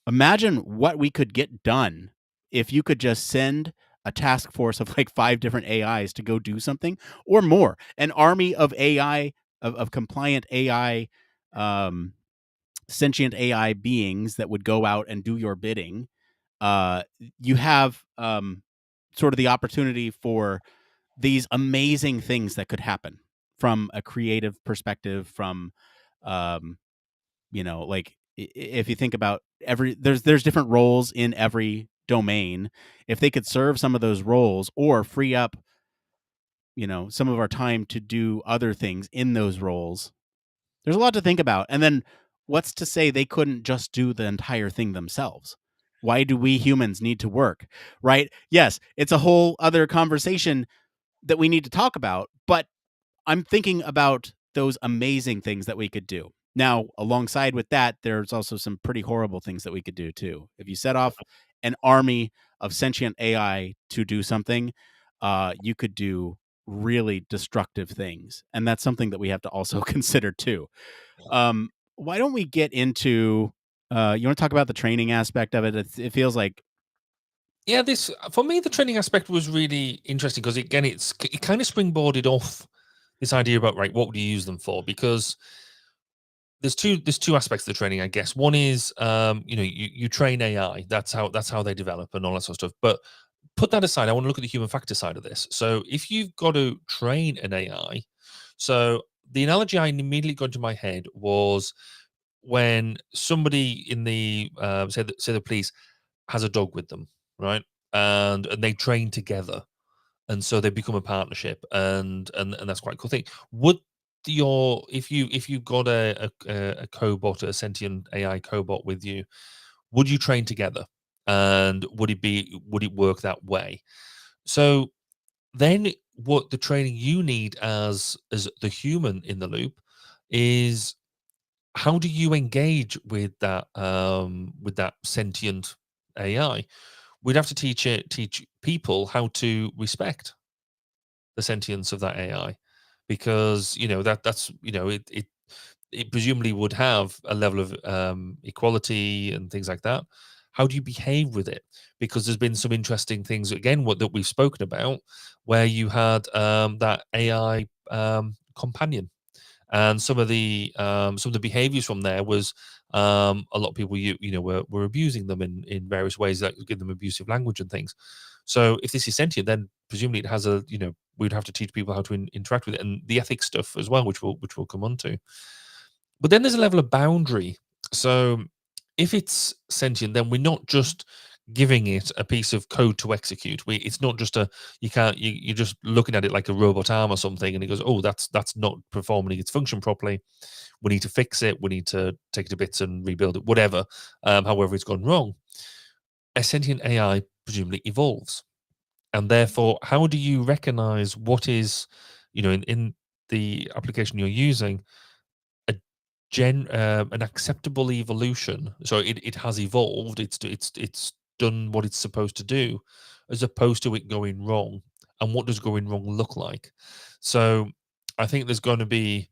imagine what we could get done if you could just send a task force of like 5 different AIs to go do something, or more, an army of AI, of compliant AI, sentient AI beings that would go out and do your bidding. You have sort of the opportunity for these amazing things that could happen from a creative perspective, from like if you think about there's different roles in every domain. If they could serve some of those roles or free up some of our time to do other things in those roles, there's a lot to think about. And then what's to say they couldn't just do the entire thing themselves? Why do we humans need to work? Right? Yes, it's a whole other conversation that we need to talk about, but I'm thinking about those amazing things that we could do. Now, alongside with that, there's also some pretty horrible things that we could do too. If you set off an army of sentient AI to do something, you could do really destructive things, and that's something that we have to also consider too. Why don't we get into? You want to talk about the training aspect of it? It feels like Yeah, this for me, the training aspect was really interesting because again, it kind of springboarded off this idea about right, what would you use them for? Because there's two aspects of the training, I guess. One is you train AI. That's how they develop and all that sort of stuff. But put that aside, I want to look at the human factor side of this. So if you've got to train an AI, so the analogy I immediately got into my head was when somebody in the say the police has a dog with them, right? And they train together, and so they become a partnership, and that's quite a cool thing. Would your if you got a cobot, a sentient AI cobot with you, would you train together, and would it work that way? So then what the training you need as the human in the loop is how do you engage with that sentient AI? We'd have to teach people how to respect the sentience of that AI, because that's it presumably would have a level of equality and things like that. How do you behave with it? Because there's been some interesting things again what that we've spoken about, where you had that AI companion, and some of the behaviors from there was a lot of people were abusing them in various ways that give them abusive language and things. So if this is sentient, then presumably it has we'd have to teach people how to interact with it, and the ethics stuff as well, which we'll come on to. But then there's a level of boundary. So if it's sentient, then we're not just giving it a piece of code to execute. It's not just you're just looking at it like a robot arm or something, and it goes, oh, that's not performing its function properly. We need to fix it. We need to take it to bits and rebuild it, whatever. However, it's gone wrong. A sentient AI presumably evolves, and therefore, how do you recognize what is, in the application you're using, a an acceptable evolution? So it has evolved. It's done what it's supposed to do, as opposed to it going wrong. And what does going wrong look like? So I think there's going to be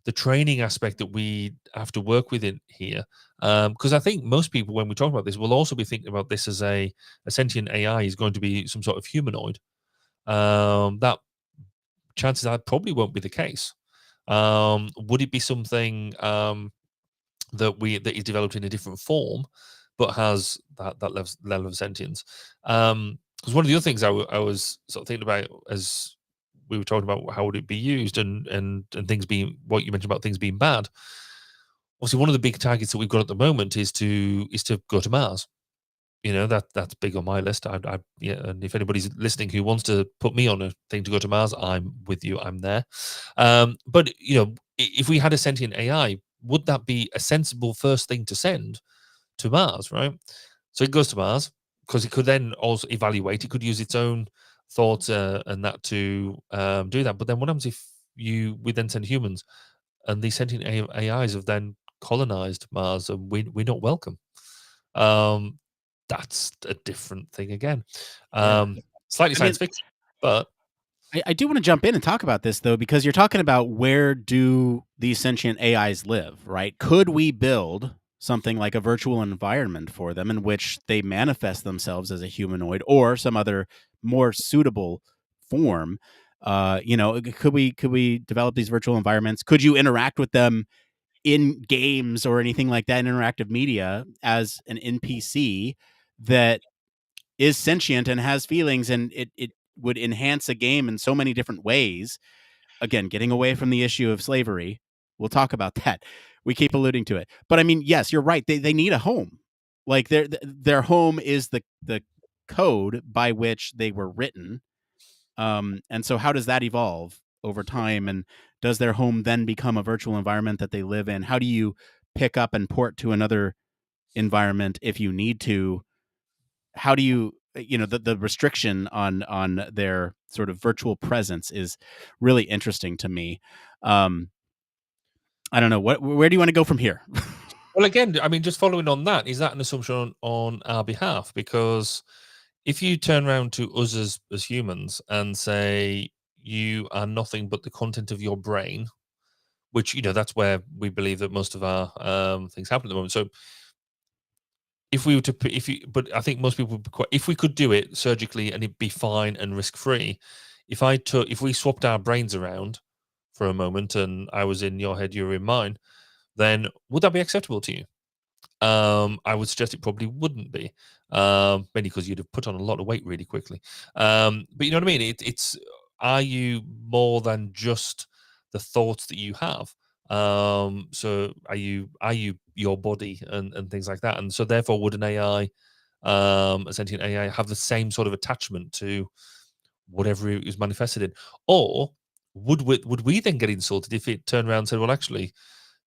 the training aspect that we have to work with in here, because I think most people, when we talk about this, will also be thinking about this as a sentient AI is going to be some sort of humanoid. That chances are probably won't be the case. Would it be something that is developed in a different form, but has that level of sentience? Because one of the other things I was sort of thinking about as we were talking about how would it be used, and things being what you mentioned about things being bad. Obviously, one of the big targets that we've got at the moment is to go to Mars. That's big on my list. Yeah, and if anybody's listening who wants to put me on a thing to go to Mars, I'm with you. I'm there. But if we had a sentient AI, would that be a sensible first thing to send to Mars? Right. So it goes to Mars because it could then also evaluate. It could use its own thoughts and that to do that. But then what happens if we then send humans, and these sentient AIs have then colonized Mars, and we're not welcome? Um, that's a different thing again. Yeah. Slightly I mean, science fiction, but I do want to jump in and talk about this though, because you're talking about where do these sentient AIs live, right? Could we build something like a virtual environment for them in which they manifest themselves as a humanoid or some other more suitable form? Could we develop these virtual environments? Could you interact with them in games or anything like that, in interactive media, as an NPC that is sentient and has feelings, and it would enhance a game in so many different ways? Again, getting away from the issue of slavery, we'll talk about that. We keep alluding to it, but I mean, yes, you're right. They need a home. Like their home is the code by which they were written. And so, how does that evolve over time? And does their home then become a virtual environment that they live in? How do you pick up and port to another environment if you need to. How do you, the restriction on their sort of virtual presence is really interesting to me. I don't know, where do you want to go from here? Well, again, I mean, just following on that, is that an assumption on our behalf? Because if you turn around to us as humans and say you are nothing but the content of your brain, which, that's where we believe that most of our things happen at the moment. So if we were to, but I think most people would be quite, if we could do it surgically and it'd be fine and risk free, if we swapped our brains around for a moment and I was in your head, you were in mine, then would that be acceptable to you? I would suggest it probably wouldn't be, mainly because you'd have put on a lot of weight really quickly. But you know what I mean? Are you more than just the thoughts that you have? So are you your body and things like that? And so therefore, would an AI, a sentient AI, have the same sort of attachment to whatever it was manifested in, or would we then get insulted if it turned around and said, well, actually,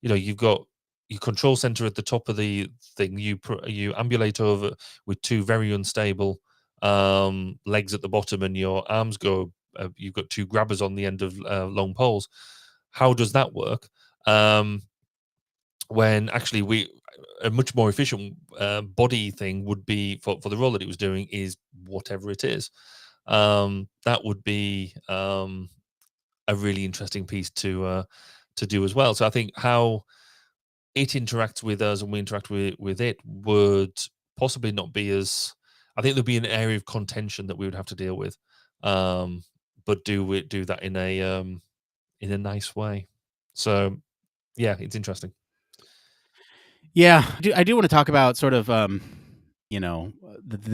you've got your control center at the top of the thing. You ambulate over with two very unstable legs at the bottom, and your arms go. You've got two grabbers on the end of long poles. How does that work? When actually a much more efficient body thing would be for the role that it was doing is whatever it is. That would be a really interesting piece to do as well. So I think how it interacts with us and we interact with it would possibly not be as, I think there'd be an area of contention that we would have to deal with, but do that in a nice way. So yeah, it's interesting. Yeah, I do want to talk about sort of the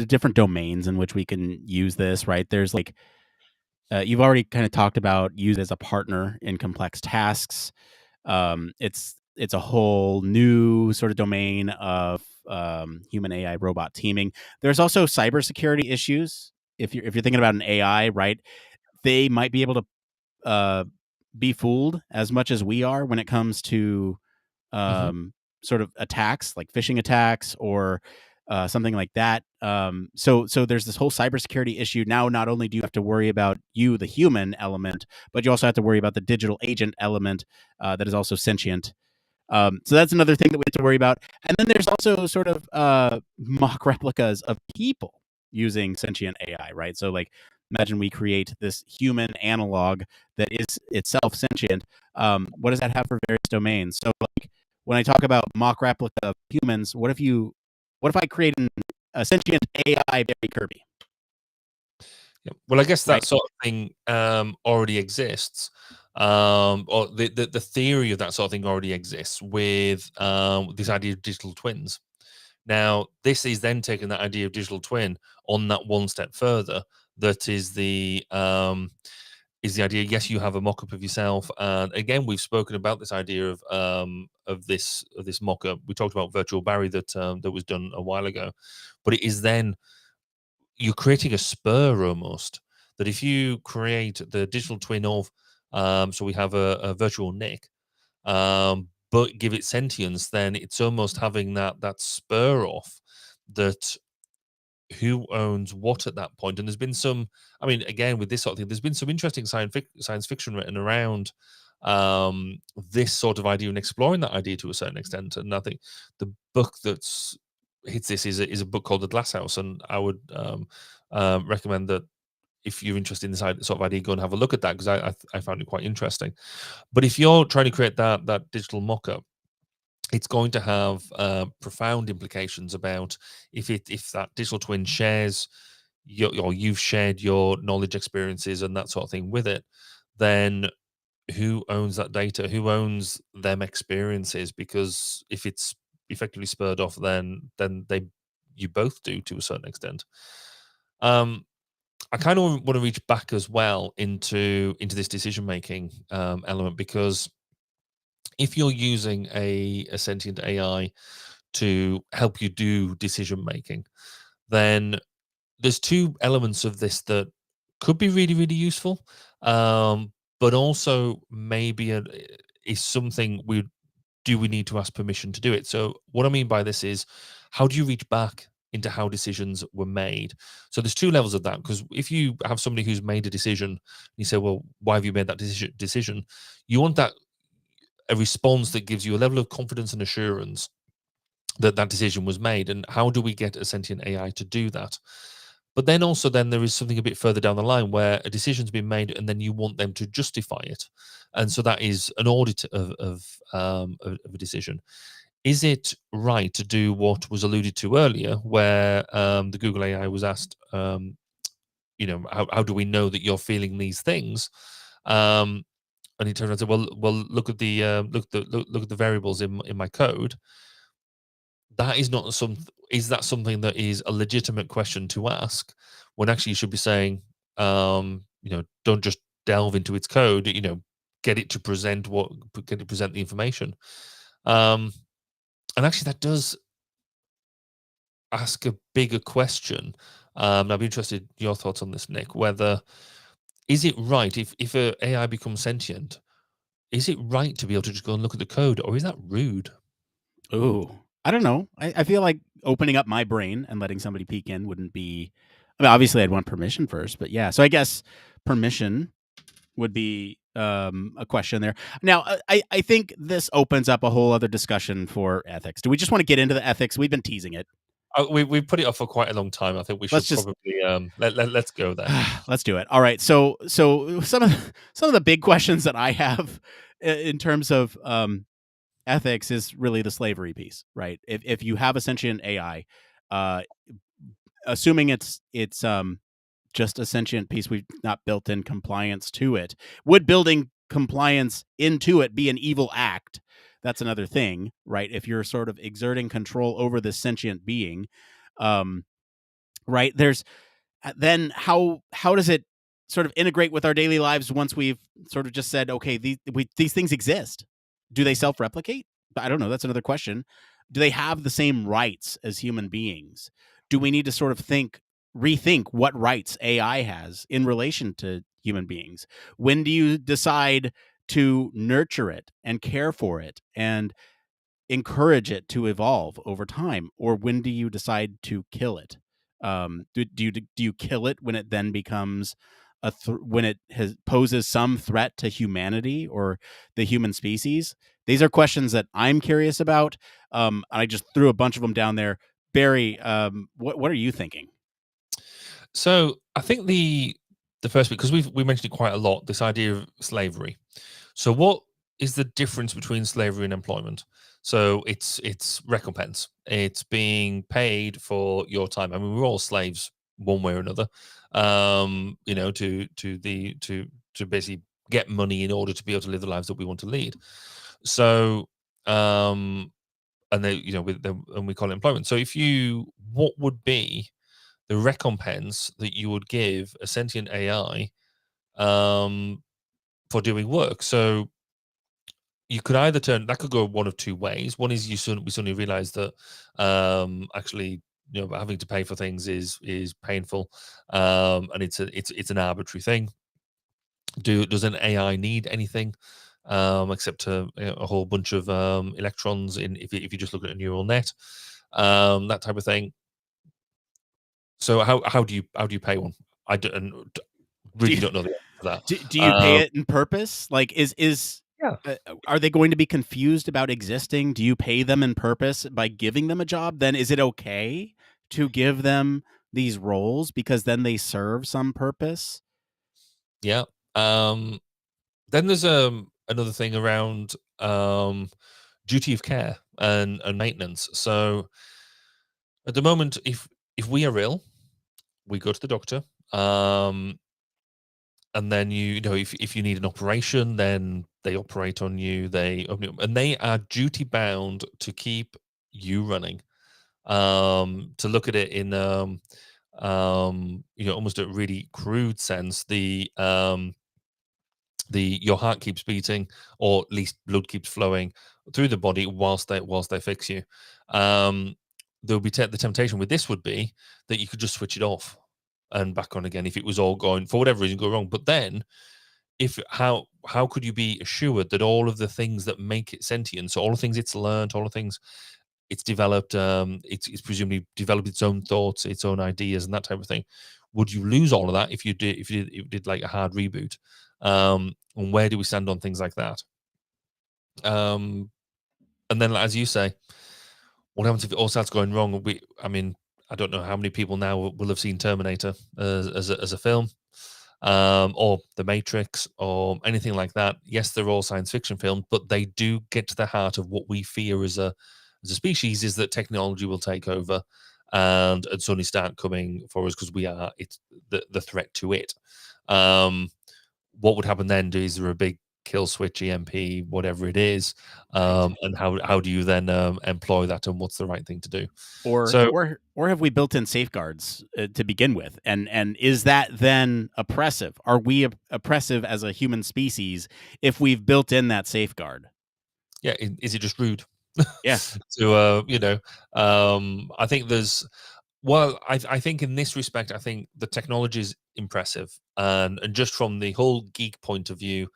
different domains in which we can use this, right? There's like you've already kind of talked about use it as a partner in complex tasks. It's a whole new sort of domain of human AI robot teaming. There's also cybersecurity issues. If you're thinking about an AI, right, they might be able to be fooled as much as we are when it comes to sort of attacks, like phishing attacks or something like that. So there's this whole cybersecurity issue. Now, not only do you have to worry about the human element, but you also have to worry about the digital agent element that is also sentient. So that's another thing that we have to worry about. And then there's also sort of mock replicas of people using sentient AI, right? So like, imagine we create this human analog that is itself sentient. What does that have for various domains? So like, when I talk about mock replica of humans, what if I create a sentient AI Barry Kirby? Yeah. Well, I guess that Right. sort of thing already exists. Or the theory of that sort of thing already exists with this idea of digital twins. Now, this is then taking that idea of digital twin on that one step further. That is the idea. Yes, you have a mock-up of yourself, and again, we've spoken about this idea of this mock-up. We talked about virtual Barry that was done a while ago, but it is then you're creating a spur almost. That if you create the digital twin of, so we have a virtual Nick, but give it sentience, then it's almost having that spur off that who owns what at that point. And there's been some, I mean, again, with this sort of thing, there's been some interesting science fiction written around this sort of idea and exploring that idea to a certain extent. And I think the book that's hits this is a book called The Glass House, and I would recommend that if you're interested in this sort of idea, go and have a look at that, because I found it quite interesting. But if you're trying to create that digital mock-up, it's going to have profound implications about if that digital twin shares or you've shared your knowledge, experiences, and that sort of thing with it, then who owns that data? Who owns them experiences? Because if it's effectively spurred off, then you both do to a certain extent. I kind of want to reach back as well into this decision making element, because if you're using a sentient AI to help you do decision making, then there's two elements of this that could be really, really useful, but also maybe is something we do we need to ask permission to do it? So what I mean by this is, how do you reach back into how decisions were made? So there's two levels of that, because if you have somebody who's made a decision, you say, well, why have you made that decision? You want a response that gives you a level of confidence and assurance that that decision was made. And how do we get a sentient AI to do that? But then also there is something a bit further down the line where a decision's been made and then you want them to justify it. And so that is an audit of a decision. Is it right to do what was alluded to earlier, where the Google AI was asked, how do we know that you're feeling these things? And he turned around and said, well, look at the look at the variables in my code. That is not is that something that is a legitimate question to ask, when actually you should be saying, don't just delve into its code, get it to present the information. And actually that does ask a bigger question. I'd be interested in your thoughts on this, Nick, whether, is it right, if a AI becomes sentient, is it right to be able to just go and look at the code, or is that rude? Ooh, I don't know. I feel like opening up my brain and letting somebody peek in wouldn't be. I mean, obviously, I'd want permission first, but yeah. So I guess permission would be a question there. Now, I think this opens up a whole other discussion for ethics. Do we just want to get into the ethics? We've been teasing it. We put it off for quite a long time. I think we should probably let's go there. Let's do it. All right. So some of the big questions that I have in terms of ethics is really the slavery piece, right? If you have a sentient AI, assuming it's just a sentient piece, we've not built in compliance to it. Would building compliance into it be an evil act? That's another thing, right? If you're sort of exerting control over this sentient being, right? There's then how does it sort of integrate with our daily lives once we've sort of just said, okay, these things exist? Do they self-replicate? I don't know. That's another question. Do they have the same rights as human beings? Do we need to sort of rethink what rights AI has in relation to human beings? When do you decide to nurture it and care for it and encourage it to evolve over time? Or when do you decide to kill it? Do you kill it when it then becomes when it poses some threat to humanity or the human species? These are questions that I'm curious about. I just threw a bunch of them down there. Barry, what are you thinking? So I think the first bit, because we mentioned it quite a lot, this idea of slavery. So what is the difference between slavery and employment? So it's recompense. It's being paid for your time. I mean, we're all slaves one way or another. To basically get money in order to be able to live the lives that we want to lead. So and we call it employment. So what would be the recompense that you would give a sentient AI for doing work? So you could either that could go one of two ways. One is we suddenly realize that actually, having to pay for things is painful, and it's an arbitrary thing. Does an AI need anything except a whole bunch of electrons if you just look at a neural net, that type of thing? So how do you pay one? I don't really don't know the answer to that. Do you pay it in purpose? Like Yeah. Are they going to be confused about existing? Do you pay them in purpose by giving them a job? Then is it okay to give them these roles because then they serve some purpose? Yeah. Then there's another thing around duty of care and maintenance. So at the moment, if we are ill, we go to the doctor. And then if you need an operation, then they operate on you. And they are duty bound to keep you running. To look at it in almost a really crude sense, your heart keeps beating, or at least blood keeps flowing through the body whilst they fix you. There'll be the temptation with this would be that you could just switch it off and back on again if it was all going, for whatever reason, go wrong. But then how how could you be assured that all of the things that make it sentient, so all the things it's learned, all the things it's developed, it's presumably developed its own thoughts, its own ideas, and that type of thing. Would you lose all of that if you did like a hard reboot? And where do we stand on things like that? And then, as you say, what happens if it all starts going wrong? I mean, I don't know how many people now will have seen Terminator as a film, or The Matrix, or anything like that. Yes, they're all science fiction films, but they do get to the heart of what we fear as a species, is that technology will take over and suddenly start coming for us because it's the threat to it. What would happen then? Is there a big kill switch, EMP, whatever it is, and how do you then employ that, and what's the right thing to do? Or have we built in safeguards to begin with, and is that then oppressive? Are we oppressive as a human species if we've built in that safeguard? Yeah, is it just rude? Yeah. So I think I think in this respect, I think the technology is impressive, and just from the whole geek point of view,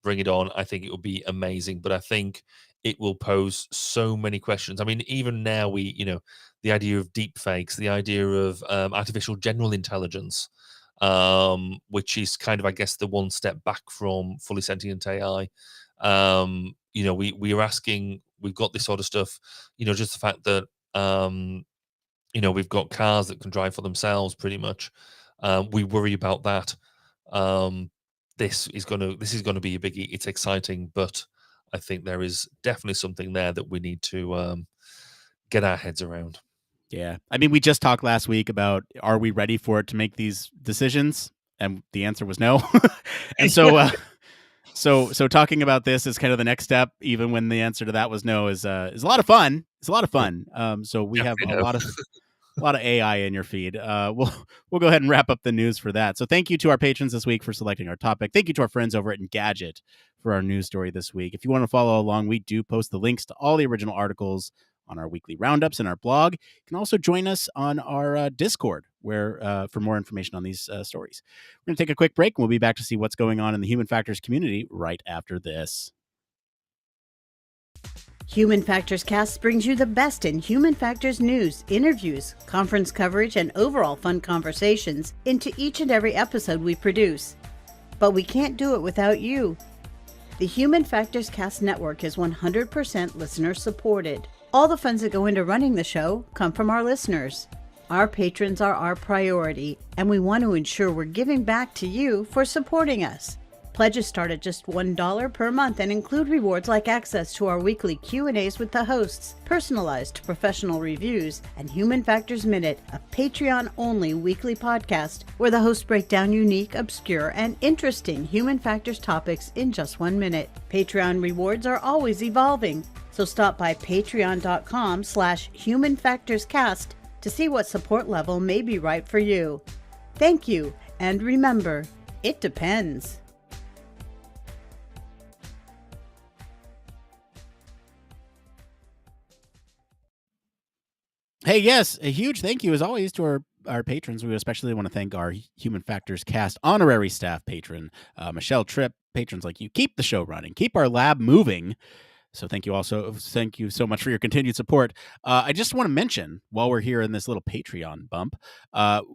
bring it on. I think it will be amazing, but I think it will pose so many questions. I mean, even now the idea of deep fakes, the idea of artificial general intelligence, which is kind of, I guess, the one step back from fully sentient AI. We are asking, we've got this sort of stuff, just the fact that, we've got cars that can drive for themselves pretty much. We worry about that. This is going to be a biggie. It's exciting, but I think there is definitely something there that we need to get our heads around. Yeah. I mean, we just talked last week about, are we ready for it to make these decisions? And the answer was no. And so, so talking about this is kind of the next step, even when the answer to that was no, is a lot of fun. It's a lot of fun. So we have a lot of AI in your feed. We'll go ahead and wrap up the news for that. So thank you to our patrons this week for selecting our topic. Thank you to our friends over at Engadget for our news story this week. If you want to follow along, we do post the links to all the original articles on our weekly roundups and our blog. You can also join us on our Discord, where for more information on these stories. We're going to take a quick break, and we'll be back to see what's going on in the Human Factors community right after this. Human Factors Cast brings you the best in human factors news, interviews, conference coverage, and overall fun conversations into each and every episode we produce. But we can't do it without you. The Human Factors Cast network is 100% listener supported. All the funds that go into running the show come from our listeners. Our patrons are our priority, and we want to ensure we're giving back to you for supporting us. Pledges start at just $1 per month and include rewards like access to our weekly Q&As with the hosts, personalized professional reviews, and Human Factors Minute, a Patreon-only weekly podcast where the hosts break down unique, obscure, and interesting human factors topics in just 1 minute. Patreon rewards are always evolving, so stop by patreon.com/humanfactorscast to see what support level may be right for you. Thank you, and remember, it depends. Hey, yes, a huge thank you as always to our patrons. We especially want to thank our Human Factors Cast honorary staff patron, Michelle Tripp. Patrons like you keep the show running, keep our lab moving. So thank you so much for your continued support. I just want to mention, while we're here in this little Patreon bump,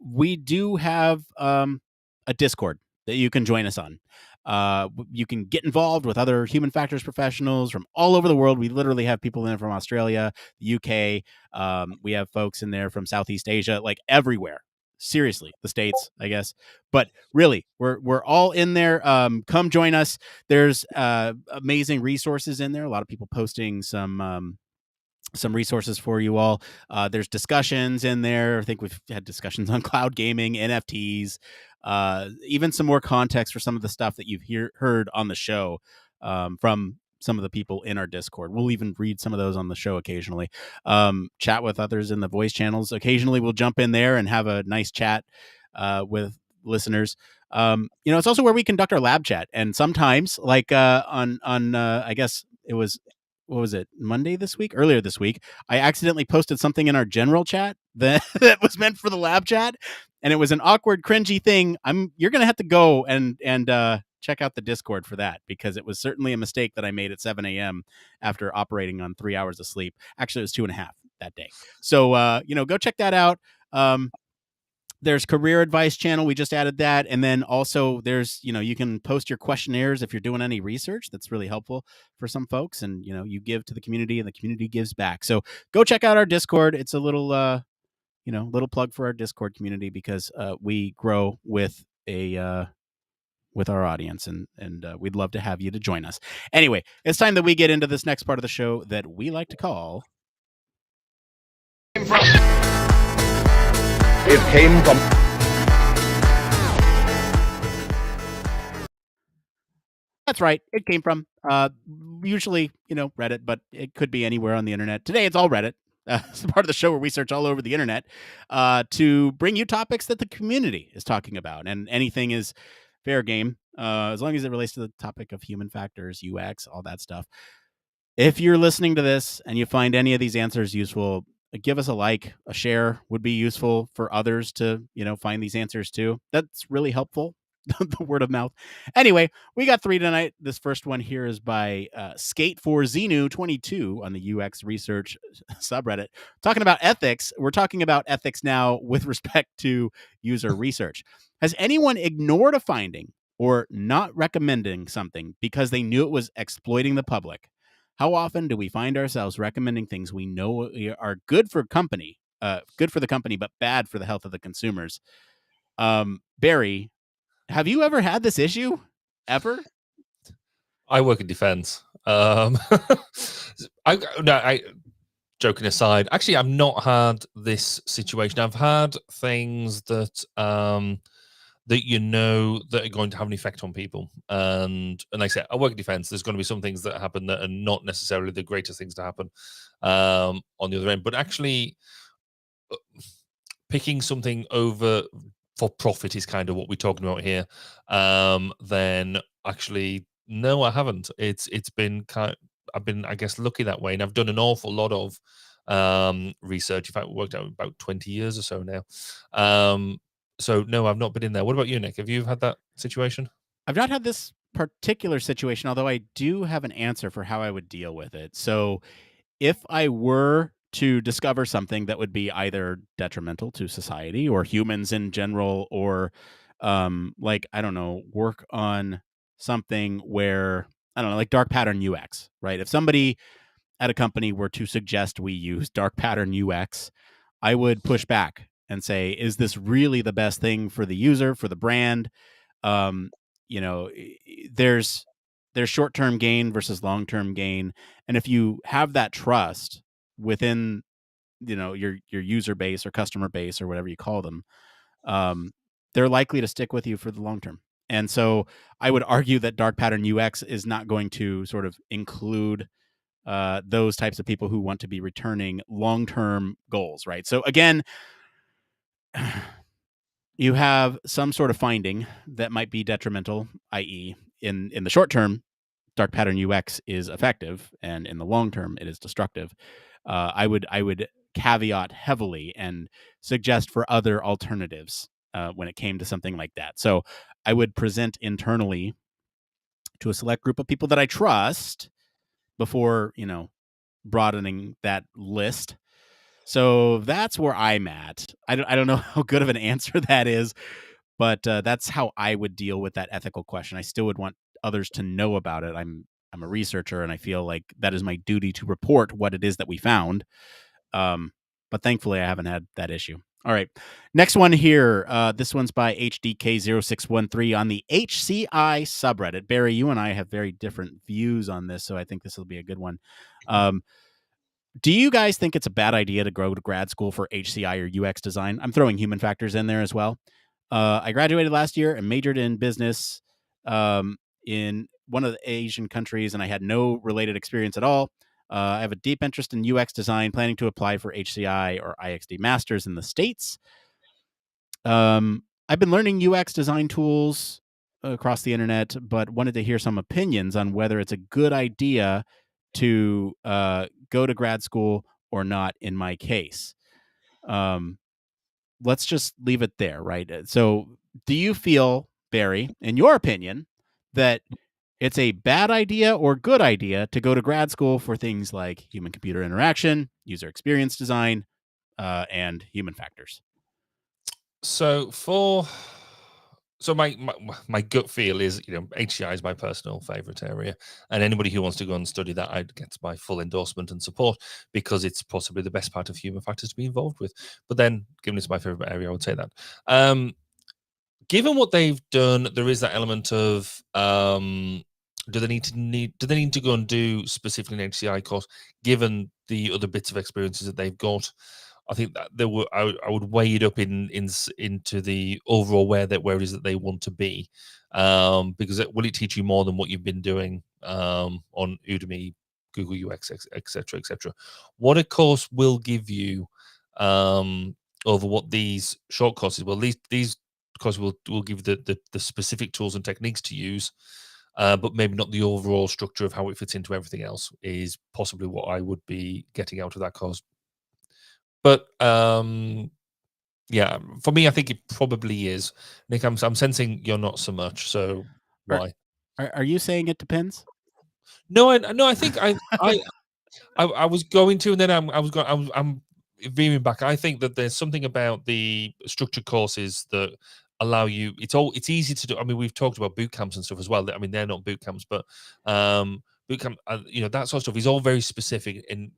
we do have a Discord that you can join us on. You can get involved with other human factors professionals from all over the world. We literally have people in there from Australia, the UK. We have folks in there from Southeast Asia, like everywhere. Seriously, the States, I guess. But really, we're all in there. Come join us. There's amazing resources in there. A lot of people posting some resources for you all. There's discussions in there. I think we've had discussions on cloud gaming, NFTs, even some more context for some of the stuff that you've heard on the show from some of the people in our Discord. We'll even read some of those on the show occasionally. Chat with others in the voice channels. Occasionally we'll jump in there and have a nice chat with listeners. It's also where we conduct our lab chat. And sometimes, like on I guess it was, what was it, earlier this week, I accidentally posted something in our general chat that was meant for the lab chat, and it was an awkward, cringy thing. You're gonna have to go and check out the Discord for that, because it was certainly a mistake that I made at 7 a.m. after operating on 3 hours of sleep. Actually, it was 2.5 that day. So, go check that out. There's career advice channel. We just added that. And then also there's, you can post your questionnaires if you're doing any research. That's really helpful for some folks. And, you give to the community and the community gives back. So go check out our Discord. It's a little, little plug for our Discord community, because we grow with with our audience, and we'd love to have you to join us. Anyway, it's time that we get into this next part of the show that we like to call It came from. That's right. It came from usually, Reddit, but it could be anywhere on the internet. Today, it's all Reddit. It's part of the show where we search all over the internet to bring you topics that the community is talking about, and anything is fair game as long as it relates to the topic of human factors, UX, all that stuff. If you're listening to this and you find any of these answers useful, give us a like. A share would be useful for others to, find these answers too. That's really helpful. The word of mouth. Anyway, we got 3 tonight. This first one here is by Skate4Xenu22 on the UX research subreddit, talking about ethics. We're talking about ethics now with respect to user research. Has anyone ignored a finding or not recommending something because they knew it was exploiting the public? How often do we find ourselves recommending things we know are good for the company, but bad for the health of the consumers? Barry, have you ever had this issue? Ever? I work in defense. Joking aside, actually, I've not had this situation. I've had things that that are going to have an effect on people. And like I said, I work in defense. There's going to be some things that happen that are not necessarily the greatest things to happen on the other end. But actually, picking something over for profit is kind of what we're talking about here. Then actually, no, I haven't. It's been I've been, I guess, lucky that way, and I've done an awful lot of research. In fact, worked out about 20 years or so now. So no, I've not been in there. What about you, Nick? Have you had that situation? I've not had this particular situation, although I do have an answer for how I would deal with it. So if I were to discover something that would be either detrimental to society or humans in general, or work on something where, like dark pattern UX, right? If somebody at a company were to suggest we use dark pattern UX, I would push back and say, is this really the best thing for the user, for the brand? There's short-term gain versus long-term gain. And if you have that trust within, your user base or customer base or whatever you call them, they're likely to stick with you for the long term. And so I would argue that dark pattern UX is not going to sort of include those types of people who want to be returning long-term goals, right? So again, you have some sort of finding that might be detrimental, i.e. in the short term, dark pattern UX is effective, and in the long term, it is destructive. I would caveat heavily and suggest for other alternatives when it came to something like that. So I would present internally to a select group of people that I trust before, broadening that list. So that's where I'm at. I don't know how good of an answer that is, but that's how I would deal with that ethical question. I still would want others to know about it. I'm a researcher, and I feel like that is my duty to report what it is that we found. But thankfully, I haven't had that issue. All right. Next one here. This one's by HDK0613 on the HCI subreddit. Barry, you and I have very different views on this, so I think this will be a good one. Do you guys think it's a bad idea to go to grad school for HCI or UX design? I'm throwing human factors in there as well. I graduated last year and majored in business in one of the Asian countries, and I had no related experience at all. I have a deep interest in UX design, planning to apply for HCI or IXD Masters in the States. I've been learning UX design tools across the internet, but wanted to hear some opinions on whether it's a good idea to go to grad school or not in my case. Let's just leave it there, right? So do you feel, Barry, in your opinion, that it's a bad idea or good idea to go to grad school for things like human-computer interaction, user experience design, and human factors? So my gut feel is, HCI is my personal favorite area, and anybody who wants to go and study that, I'd get my full endorsement and support, because it's possibly the best part of human factors to be involved with. But then, given it's my favorite area, I would say that. Given what they've done, there is that element of, do they need to go and do specifically an HCI course, given the other bits of experiences that they've got? I think that I would weigh it up into the overall where it is that they want to be, because will it teach you more than what you've been doing on Udemy, Google UX, etc., etc. What a course will give you over what these short courses will. These courses will give you the specific tools and techniques to use, but maybe not the overall structure of how it fits into everything else, is possibly what I would be getting out of that course. But yeah, for me, I think it probably is. Nick, I'm sensing you're not so much. So why? Are you saying it depends? No, I think I was going to, and then I'm veering back. I think that there's something about the structured courses that allow you. It's easy to do. I mean, we've talked about boot camps and stuff as well. I mean, they're not boot camps, but boot camp, that sort of stuff is all very specific, and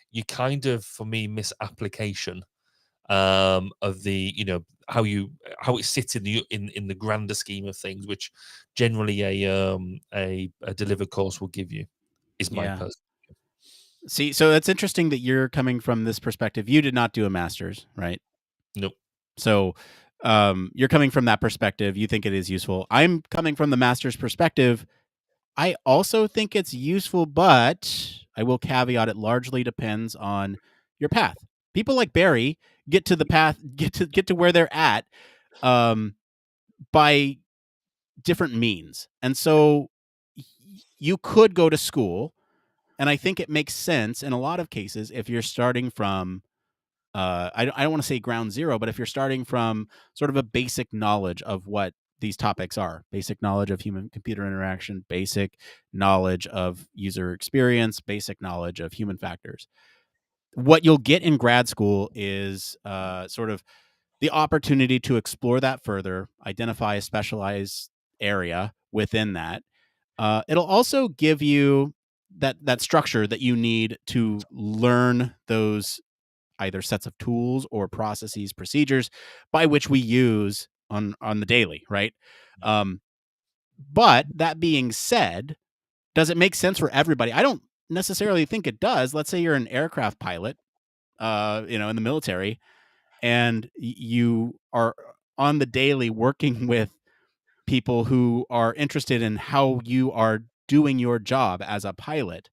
you kind of, for me, miss application of the how it sits in the grander scheme of things, which generally a delivered course will give you, is my personal. See, so it's interesting that you're coming from this perspective. You did not do a master's, right? Nope. So you're coming from that perspective. You think it is useful. I'm coming from the master's perspective. I also think it's useful, but I will caveat it largely depends on your path. People like Barry get to the path, get to where they're at by different means. And so you could go to school, and I think it makes sense in a lot of cases if you're starting from I don't want to say ground zero, but if you're starting from sort of a basic knowledge of what these topics are, basic knowledge of human computer interaction, basic knowledge of user experience, basic knowledge of human factors. What you'll get in grad school is sort of the opportunity to explore that further, identify a specialized area within that. It'll also give you that structure that you need to learn those either sets of tools or processes, procedures by which we use on the daily, right? But that being said, does it make sense for everybody? I don't necessarily think it does. Let's say you're an aircraft pilot, in the military, and you are on the daily working with people who are interested in how you are doing your job as a pilot.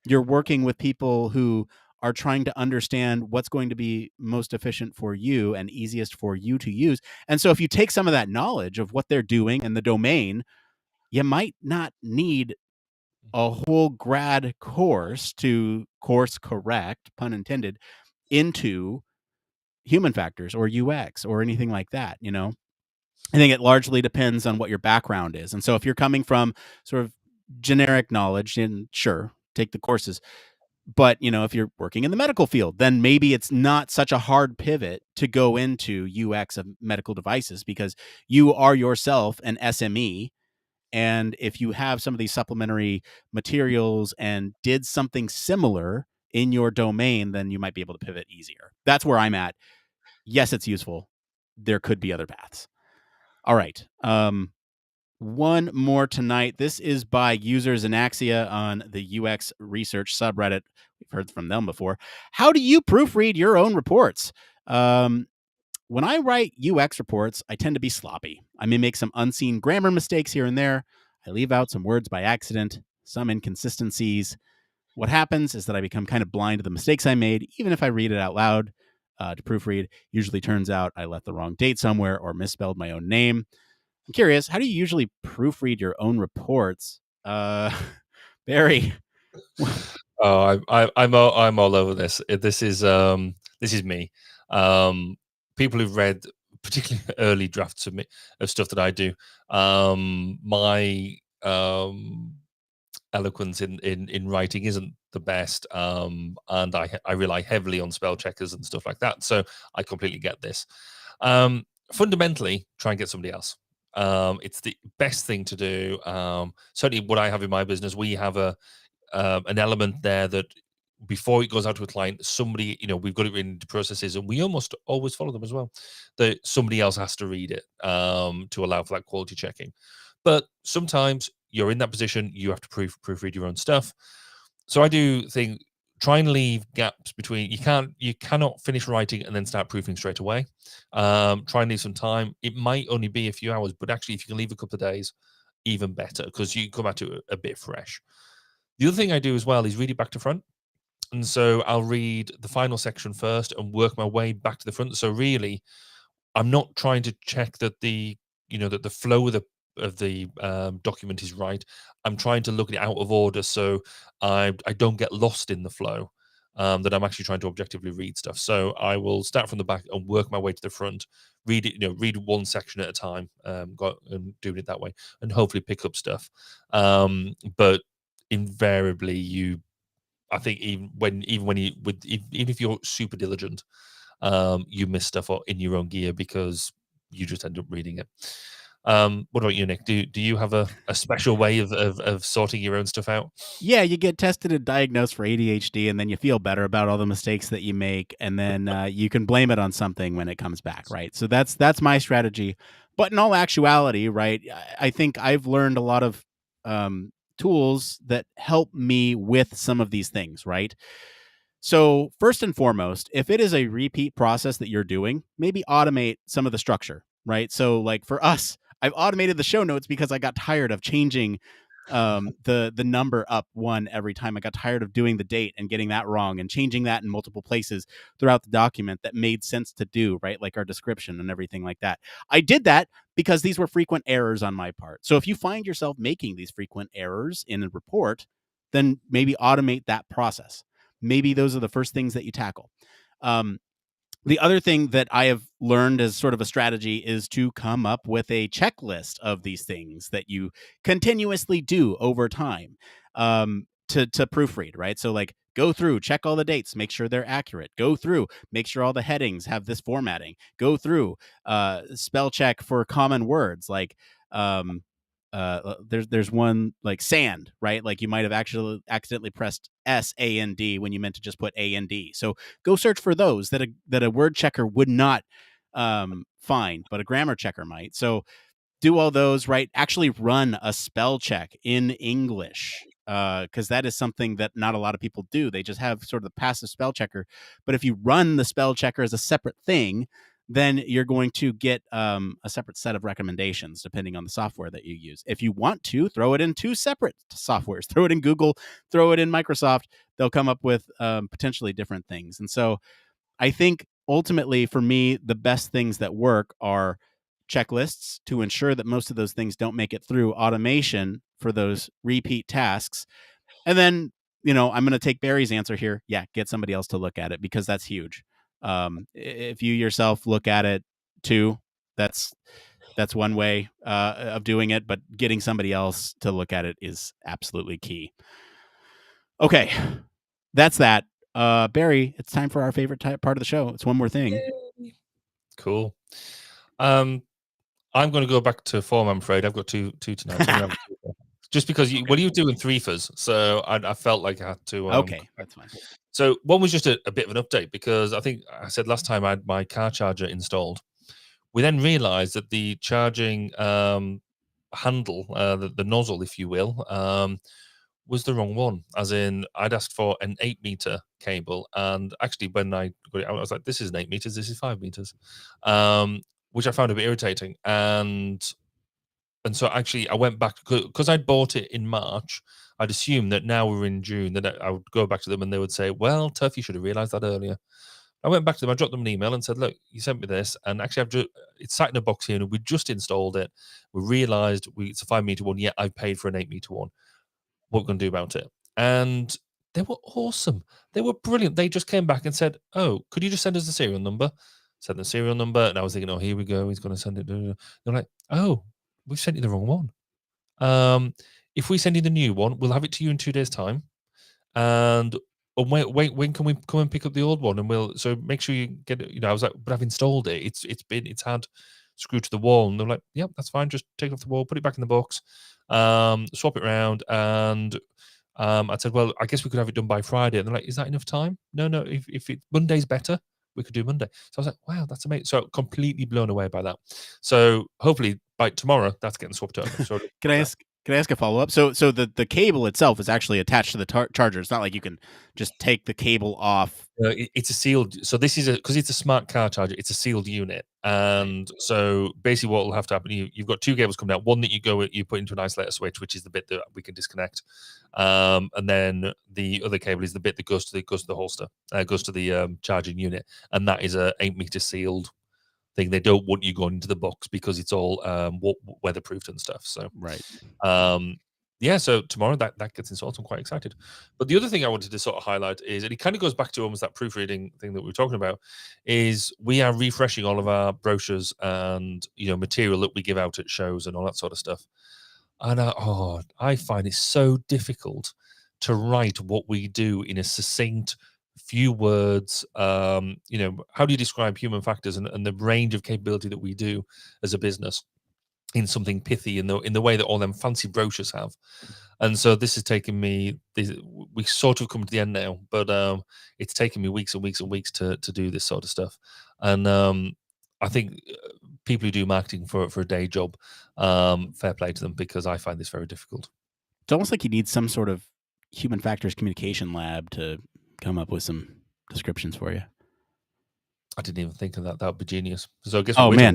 You're working with people who are trying to understand what's going to be most efficient for you and easiest for you to use. And so if you take some of that knowledge of what they're doing and the domain, you might not need a whole grad course to course correct, pun intended, into human factors or UX or anything like that, I think it largely depends on what your background is. And so if you're coming from sort of generic knowledge, and sure, take the courses. But, if you're working in the medical field, then maybe it's not such a hard pivot to go into UX of medical devices, because you are yourself an SME. And if you have some of these supplementary materials and did something similar in your domain, then you might be able to pivot easier. That's where I'm at. Yes, it's useful. There could be other paths. All right. One more tonight. This is by users Anaxia on the UX research subreddit. We've heard from them before. How do you proofread your own reports? When I write UX reports, I tend to be sloppy. I may make some unseen grammar mistakes here and there. I leave out some words by accident, some inconsistencies. What happens is that I become kind of blind to the mistakes I made, even if I read it out loud to proofread. Usually turns out I left the wrong date somewhere or misspelled my own name. I'm curious, how do you usually proofread your own reports? Barry. Oh, I'm all over this. This is me. People who've read particularly early drafts of stuff that I do, my eloquence in writing isn't the best, and I rely heavily on spell checkers and stuff like that. So I completely get this. Fundamentally, try and get somebody else. It's the best thing to do. Certainly, what I have in my business, we have an element there that before it goes out to a client, somebody, we've got it into processes, and we almost always follow them as well. That somebody else has to read it to allow for that quality checking. But sometimes you're in that position, you have to proofread your own stuff. So I do think try and leave gaps between. You cannot finish writing and then start proofing straight away. Try and leave some time. It might only be a few hours, but actually, if you can leave a couple of days, even better, because you come at it a bit fresh. The other thing I do as well is read it back to front. And so I'll read the final section first and work my way back to the front. So really, I'm not trying to check that that the flow of the document is right. I'm trying to look at it out of order so I don't get lost in the flow. That I'm actually trying to objectively read stuff. So I will start from the back and work my way to the front. Read it, read one section at a time. And doing it that way, and hopefully pick up stuff. But invariably, I think even if you're super diligent, you miss stuff in your own gear because you just end up reading it. What about you, Nick? Do you have a special way of sorting your own stuff out? Yeah, you get tested and diagnosed for ADHD, and then you feel better about all the mistakes that you make, and then you can blame it on something when it comes back, right? So that's my strategy. But in all actuality, right, I think I've learned a lot of tools that help me with some of these things, right? So first and foremost, if it is a repeat process that you're doing, maybe automate some of the structure, right? So like for us, I've automated the show notes because I got tired of changing the number up one every time. I got tired of doing the date and getting that wrong and changing that in multiple places throughout the document that made sense to do, right? Like our description and everything like that. I did that because these were frequent errors on my part. So if you find yourself making these frequent errors in a report, then maybe automate that process. Maybe those are the first things that you tackle. The other thing that I have learned as sort of a strategy is to come up with a checklist of these things that you continuously do over time to proofread, right? So like go through, check all the dates, make sure they're accurate. Go through, make sure all the headings have this formatting. Go through, spell check for common words like there's one like sand, right? Like you might have actually accidentally pressed SAND when you meant to just put AND. So go search for those that a word checker would not find, but a grammar checker might. So do all those, right? Actually run a spell check in English, because that is something that not a lot of people do. They just have sort of the passive spell checker. But if you run the spell checker as a separate thing, then you're going to get a separate set of recommendations depending on the software that you use. If you want to, throw it in two separate softwares. Throw it in Google, throw it in Microsoft. They'll come up with potentially different things. And so I think ultimately for me, the best things that work are checklists to ensure that most of those things don't make it through, automation for those repeat tasks. And then, I'm going to take Barry's answer here. Yeah, get somebody else to look at it because that's huge. If you yourself look at it too, that's one way of doing it, but getting somebody else to look at it is absolutely key. Okay, that's that. Barry, it's time for our favorite part of the show. It's one more thing. Yay. Cool. I'm going to go back to form. I'm afraid I've got two tonight. So just because you were doing threefers, so I felt like I had to. Okay, that's fine. So one was just a bit of an update because I think I said last time I had my car charger installed. We then realized that the charging handle, the nozzle, if you will, was the wrong one. As in, I'd asked for an 8-meter cable, and actually, when I got it out, I was like, "This isn't 8 meters. This is 5 meters," which I found a bit irritating. And so actually, I went back because I'd bought it in March. I'd assumed that now we're in June, that I would go back to them and they would say, "Well, Tuff, you should have realized that earlier." I went back to them. I dropped them an email and said, "Look, you sent me this, and actually, it's sat in a box here, and we just installed it. We realized it's a 5-meter one. Yet I've paid for an 8-meter one. What we're going to do about it?" And they were awesome. They were brilliant. They just came back and said, "Oh, could you just send us the serial number?" Send the serial number, and I was thinking, "Oh, here we go. He's going to send it." They're like, "Oh, we sent you the wrong one." If we send you the new one, we'll have it to you in 2 days' time. And when can we come and pick up the old one? And we'll make sure you get it. I was like, but I've installed it. It's had screwed to the wall. And they're like, yep, that's fine. Just take it off the wall, put it back in the box, swap it around. And I said, well, I guess we could have it done by Friday. And they're like, is that enough time? No. If Monday's better, we could do Monday. So I was like, wow, that's amazing. So completely blown away by that. So hopefully by tomorrow, that's getting swapped over. So Can I ask a follow up? So the cable itself is actually attached to the charger. It's not like you can just take the cable off. It's a sealed. So this is because it's a smart car charger. It's a sealed unit, and so basically what will have to happen, you've got two cables coming out. One that you put into an isolator switch, which is the bit that we can disconnect, and then the other cable is the bit that goes to the holster, goes to the charging unit, and that is a 8-meter sealed thing. They don't want you going into the box because it's all weatherproofed and stuff. So right. Yeah, so tomorrow that gets installed. I'm quite excited. But the other thing I wanted to sort of highlight is, and it kind of goes back to almost that proofreading thing that we were talking about, is we are refreshing all of our brochures and material that we give out at shows and all that sort of stuff. And I find it so difficult to write what we do in a succinct few words. How do you describe human factors and the range of capability that we do as a business in something pithy in the way that all them fancy brochures have? And so this has taken me, we sort of come to the end now, but it's taken me weeks and weeks and weeks to do this sort of stuff. And I think people who do marketing for a day job, fair play to them, because I find this very difficult. It's almost like you need some sort of human factors communication lab to come up with some descriptions for you. I didn't even think of that. That would be genius. So I guess. Oh man,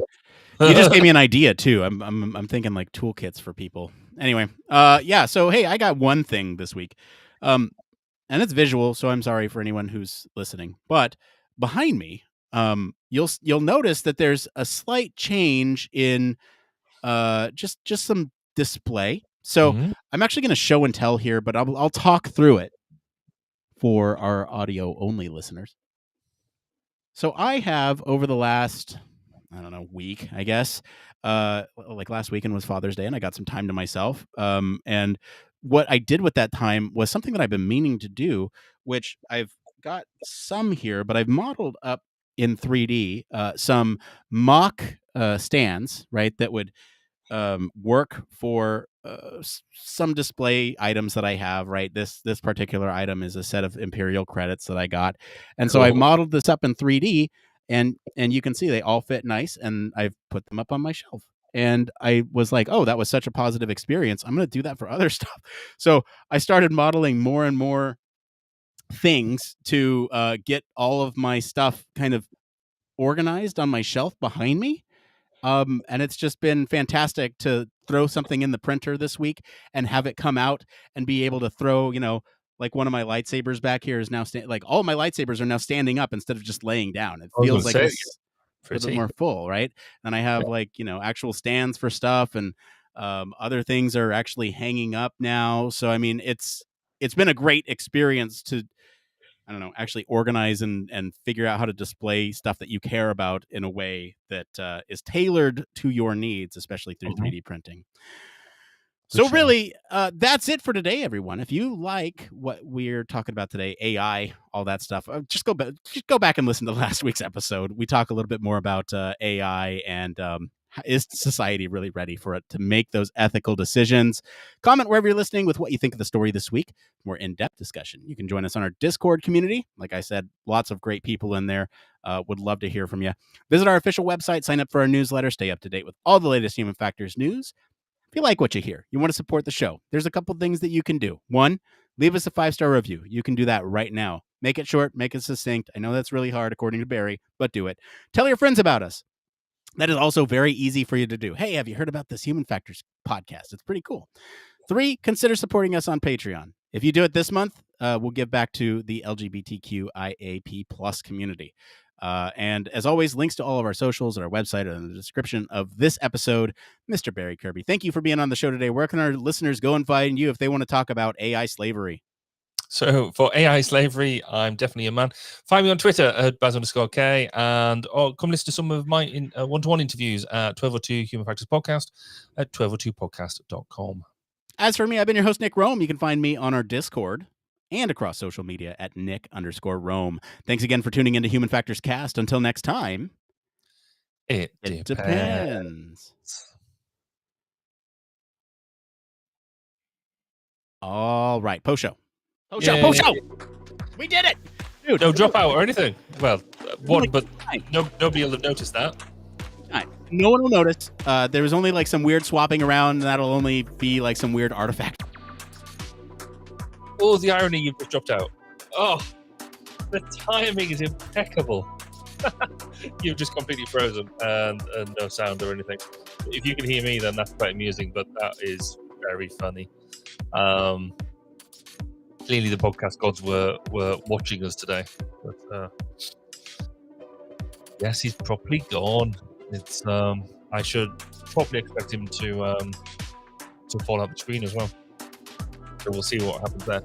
you just gave me an idea too. I'm thinking like toolkits for people. Anyway, yeah. So hey, I got one thing this week, and it's visual. So I'm sorry for anyone who's listening. But behind me, you'll notice that there's a slight change in just some display. So I'm actually going to show and tell here, but I'll talk through it for our audio only listeners. So I have, over the last, week, I guess, like last weekend was Father's Day and I got some time to myself. And what I did with that time was something that I've been meaning to do, which I've got some here, but I've modeled up in 3D some mock stands, right, that would work for some display items that I have, right? This particular item is a set of Imperial credits that I got. And so I modeled this up in 3D and you can see they all fit nice, and I've put them up on my shelf. And I was like, oh, that was such a positive experience. I'm going to do that for other stuff. So I started modeling more and more things to get all of my stuff kind of organized on my shelf behind me. And it's just been fantastic to throw something in the printer this week and have it come out and be able to throw, like one of my lightsabers back here is now like all my lightsabers are now standing up instead of just laying down. It feels like it's a little bit more full, right? And I have actual stands for stuff, and other things are actually hanging up now. So I mean, it's been a great experience to actually organize and figure out how to display stuff that you care about in a way that is tailored to your needs, especially through 3D printing. So really, that's it for today, everyone. If you like what we're talking about today, AI, all that stuff, just go back and listen to last week's episode. We talk a little bit more about AI and is society really ready for it to make those ethical decisions? Comment wherever you're listening with what you think of the story this week. More in-depth discussion. You can join us on our Discord community. Like I said, lots of great people in there. Would love to hear from you. Visit our official website, sign up for our newsletter, stay up to date with all the latest human factors news. If you like what you hear, you want to support the show, there's a couple things that you can do. One, leave us a 5-star review. You can do that right now. Make it short, make it succinct. I know that's really hard according to Barry, but do it. Tell your friends about us. That is also very easy for you to do. Hey, have you heard about this Human Factors podcast? It's pretty cool. 3, consider supporting us on Patreon. If you do it this month, we'll give back to the LGBTQIAP+ community. And as always, links to all of our socials and our website are in the description of this episode. Mr. Barry Kirby, thank you for being on the show today. Where can our listeners go and find you if they want to talk about AI slavery? So for AI slavery, I'm definitely a man. Find me on Twitter at Baz_K, and come listen to some of my one-to-one interviews at 1202 Human Factors Podcast at 1202podcast.com. As for me, I've been your host, Nick Roome. You can find me on our Discord and across social media at Nick_Roome. Thanks again for tuning into Human Factors Cast. Until next time, It depends. All right, post show. Post show. We did it. Dude, no drop out or anything. Well, one, but Fine. nobody will have noticed that. Fine. No one will notice. There was only like some weird swapping around. And that'll only be like some weird artifact. Oh, the irony, you've just dropped out. Oh, the timing is impeccable. You've just completely frozen and no sound or anything. If you can hear me, then that's quite amusing, but that is very funny. Clearly the podcast gods were watching us today. But yes, he's properly gone. It's I should probably expect him to fall out the screen as well. So we'll see what happens there.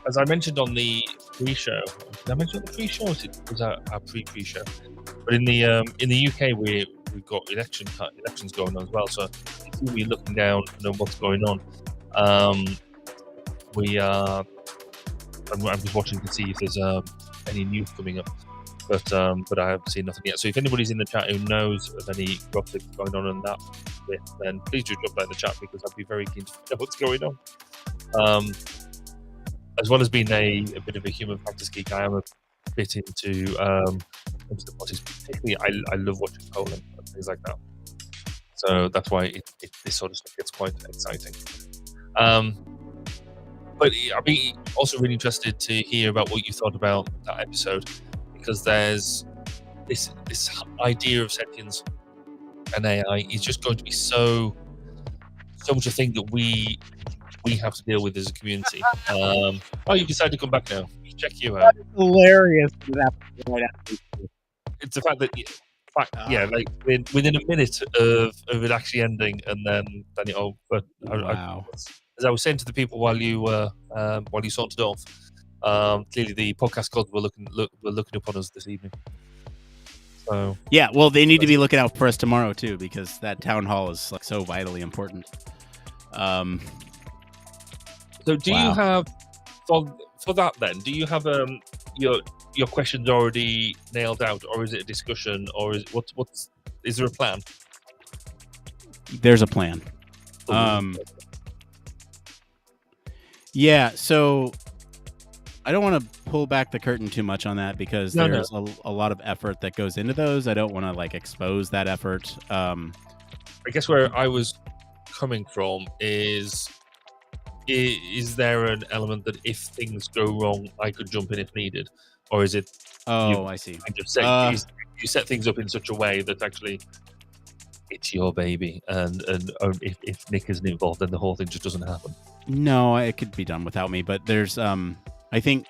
As I mentioned on the pre-show, did I mention on the pre-show? Or was that our pre-show? But in the UK, we've got elections going on as well. So we're looking down to know what's going on. I'm just watching to see if there's any news coming up. But I haven't seen nothing yet. So if anybody's in the chat who knows of any gossip going on in that bit, then please do drop that in the chat because I'd be very keen to know what's going on. As well as being a bit of a human factors geek, I am a bit into the politics. Particularly, I love watching polling and things like that. So that's why this sort of stuff gets quite exciting. But I'd be also really interested to hear about what you thought about that episode, because there's this idea of sentience and AI is just going to be so much a thing that we have to deal with as a community. Oh, you decided to come back now. Check you out. That's hilarious. It's the fact that, like within a minute of it actually ending, and then it all. But Wow. As I was saying to the people while you sorted off, clearly the podcast gods were looking upon us this evening. So Yeah, well, they need to be looking out for us tomorrow too, because that town hall is like so vitally important. So do you have for that then? Do you have your questions already nailed out, or is it a discussion, or is there a plan? There's a plan. Yeah, so I don't want to pull back the curtain too much on that because there's a lot of effort that goes into those. I don't want to like expose that effort. I guess where I was coming from is there an element that if things go wrong, I could jump in if needed, or is it? I see. You set things up in such a way that actually it's your baby, and if Nick isn't involved, then the whole thing just doesn't happen. No, it could be done without me, but there's I think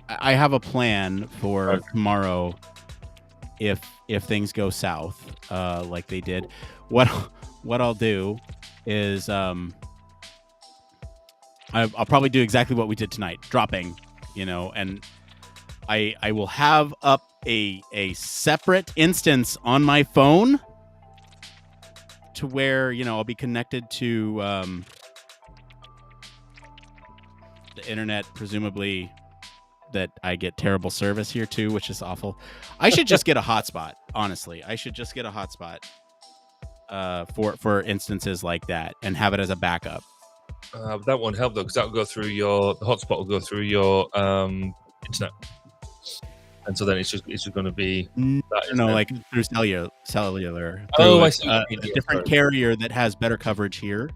I have a plan for tomorrow if things go south like they did. What I'll do is I'll probably do exactly what we did tonight, dropping, and I will have up a separate instance on my phone to where I'll be connected to the internet, presumably that I get terrible service here too, which is awful. I should just get a hotspot. Honestly, I should just get a hotspot for instances like that and have it as a backup. That won't help though, because that will go through the hotspot will go through your internet, and so then it's just going to be like through cellular. I see. A different carrier that has better coverage here.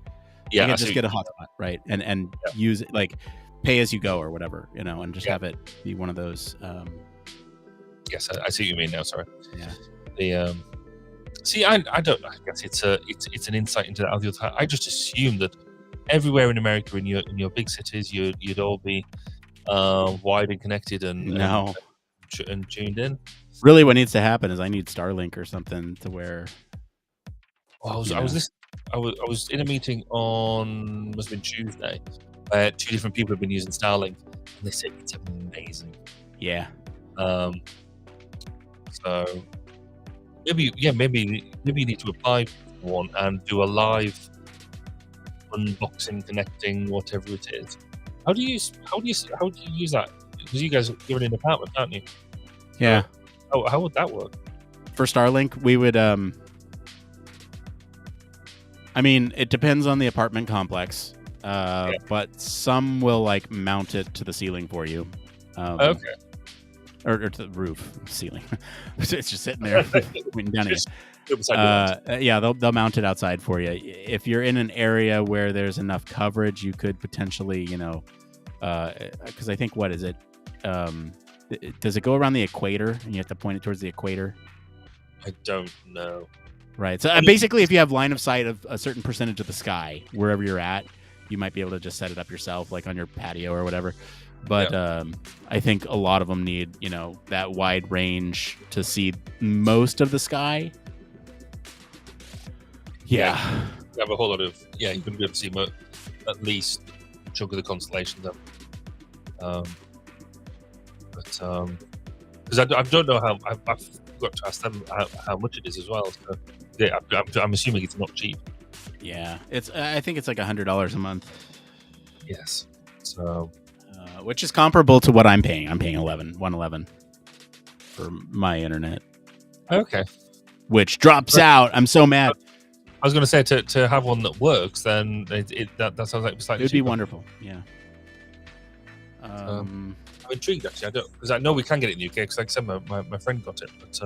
Yeah, I can just get a hotspot, right, and use it like pay as you go or whatever, and just have it be one of those. Yes, I see what you mean now. Sorry. Yeah. I don't. I guess it's an insight into that. I just assumed that everywhere in America, in your big cities, you'd all be wide and connected and tuned in. Really, what needs to happen is I need Starlink or something to where. Well, I was in a meeting on must have been Tuesday. Two different people have been using Starlink, and they said it's amazing. Yeah. So maybe you need to apply one and do a live unboxing, connecting, whatever it is. How do you use that? Because you guys live in an apartment, aren't you? Yeah. How would that work? For Starlink, we would. I mean, it depends on the apartment complex, but some will like mount it to the ceiling for you. Okay. Or to the roof, ceiling. It's just sitting there, pointing down at you. Yeah, they'll mount it outside for you. If you're in an area where there's enough coverage, you could potentially, because I think, what is it? Does it go around the equator and you have to point it towards the equator? I don't know. Right. So basically, if you have line of sight of a certain percentage of the sky, wherever you're at, you might be able to just set it up yourself, like on your patio or whatever. But I think a lot of them need, that wide range to see most of the sky. Yeah. You have a whole lot of, you're going to be able to see at least a chunk of the constellation then. Because I don't know how, I've got to ask them how much it is as well. So, yeah, I'm assuming it's not cheap. Yeah, I think it's like $100 a month. Yes. So, which is comparable to what I'm paying. I'm paying $111 for my internet. Okay. Which drops out. I'm so mad. I was going to say to have one that works, then that sounds like slightly. It'd cheaper. be wonderful. Yeah. I'm intrigued actually. Because I know we can get it in the UK. Because like I said, my friend got it, but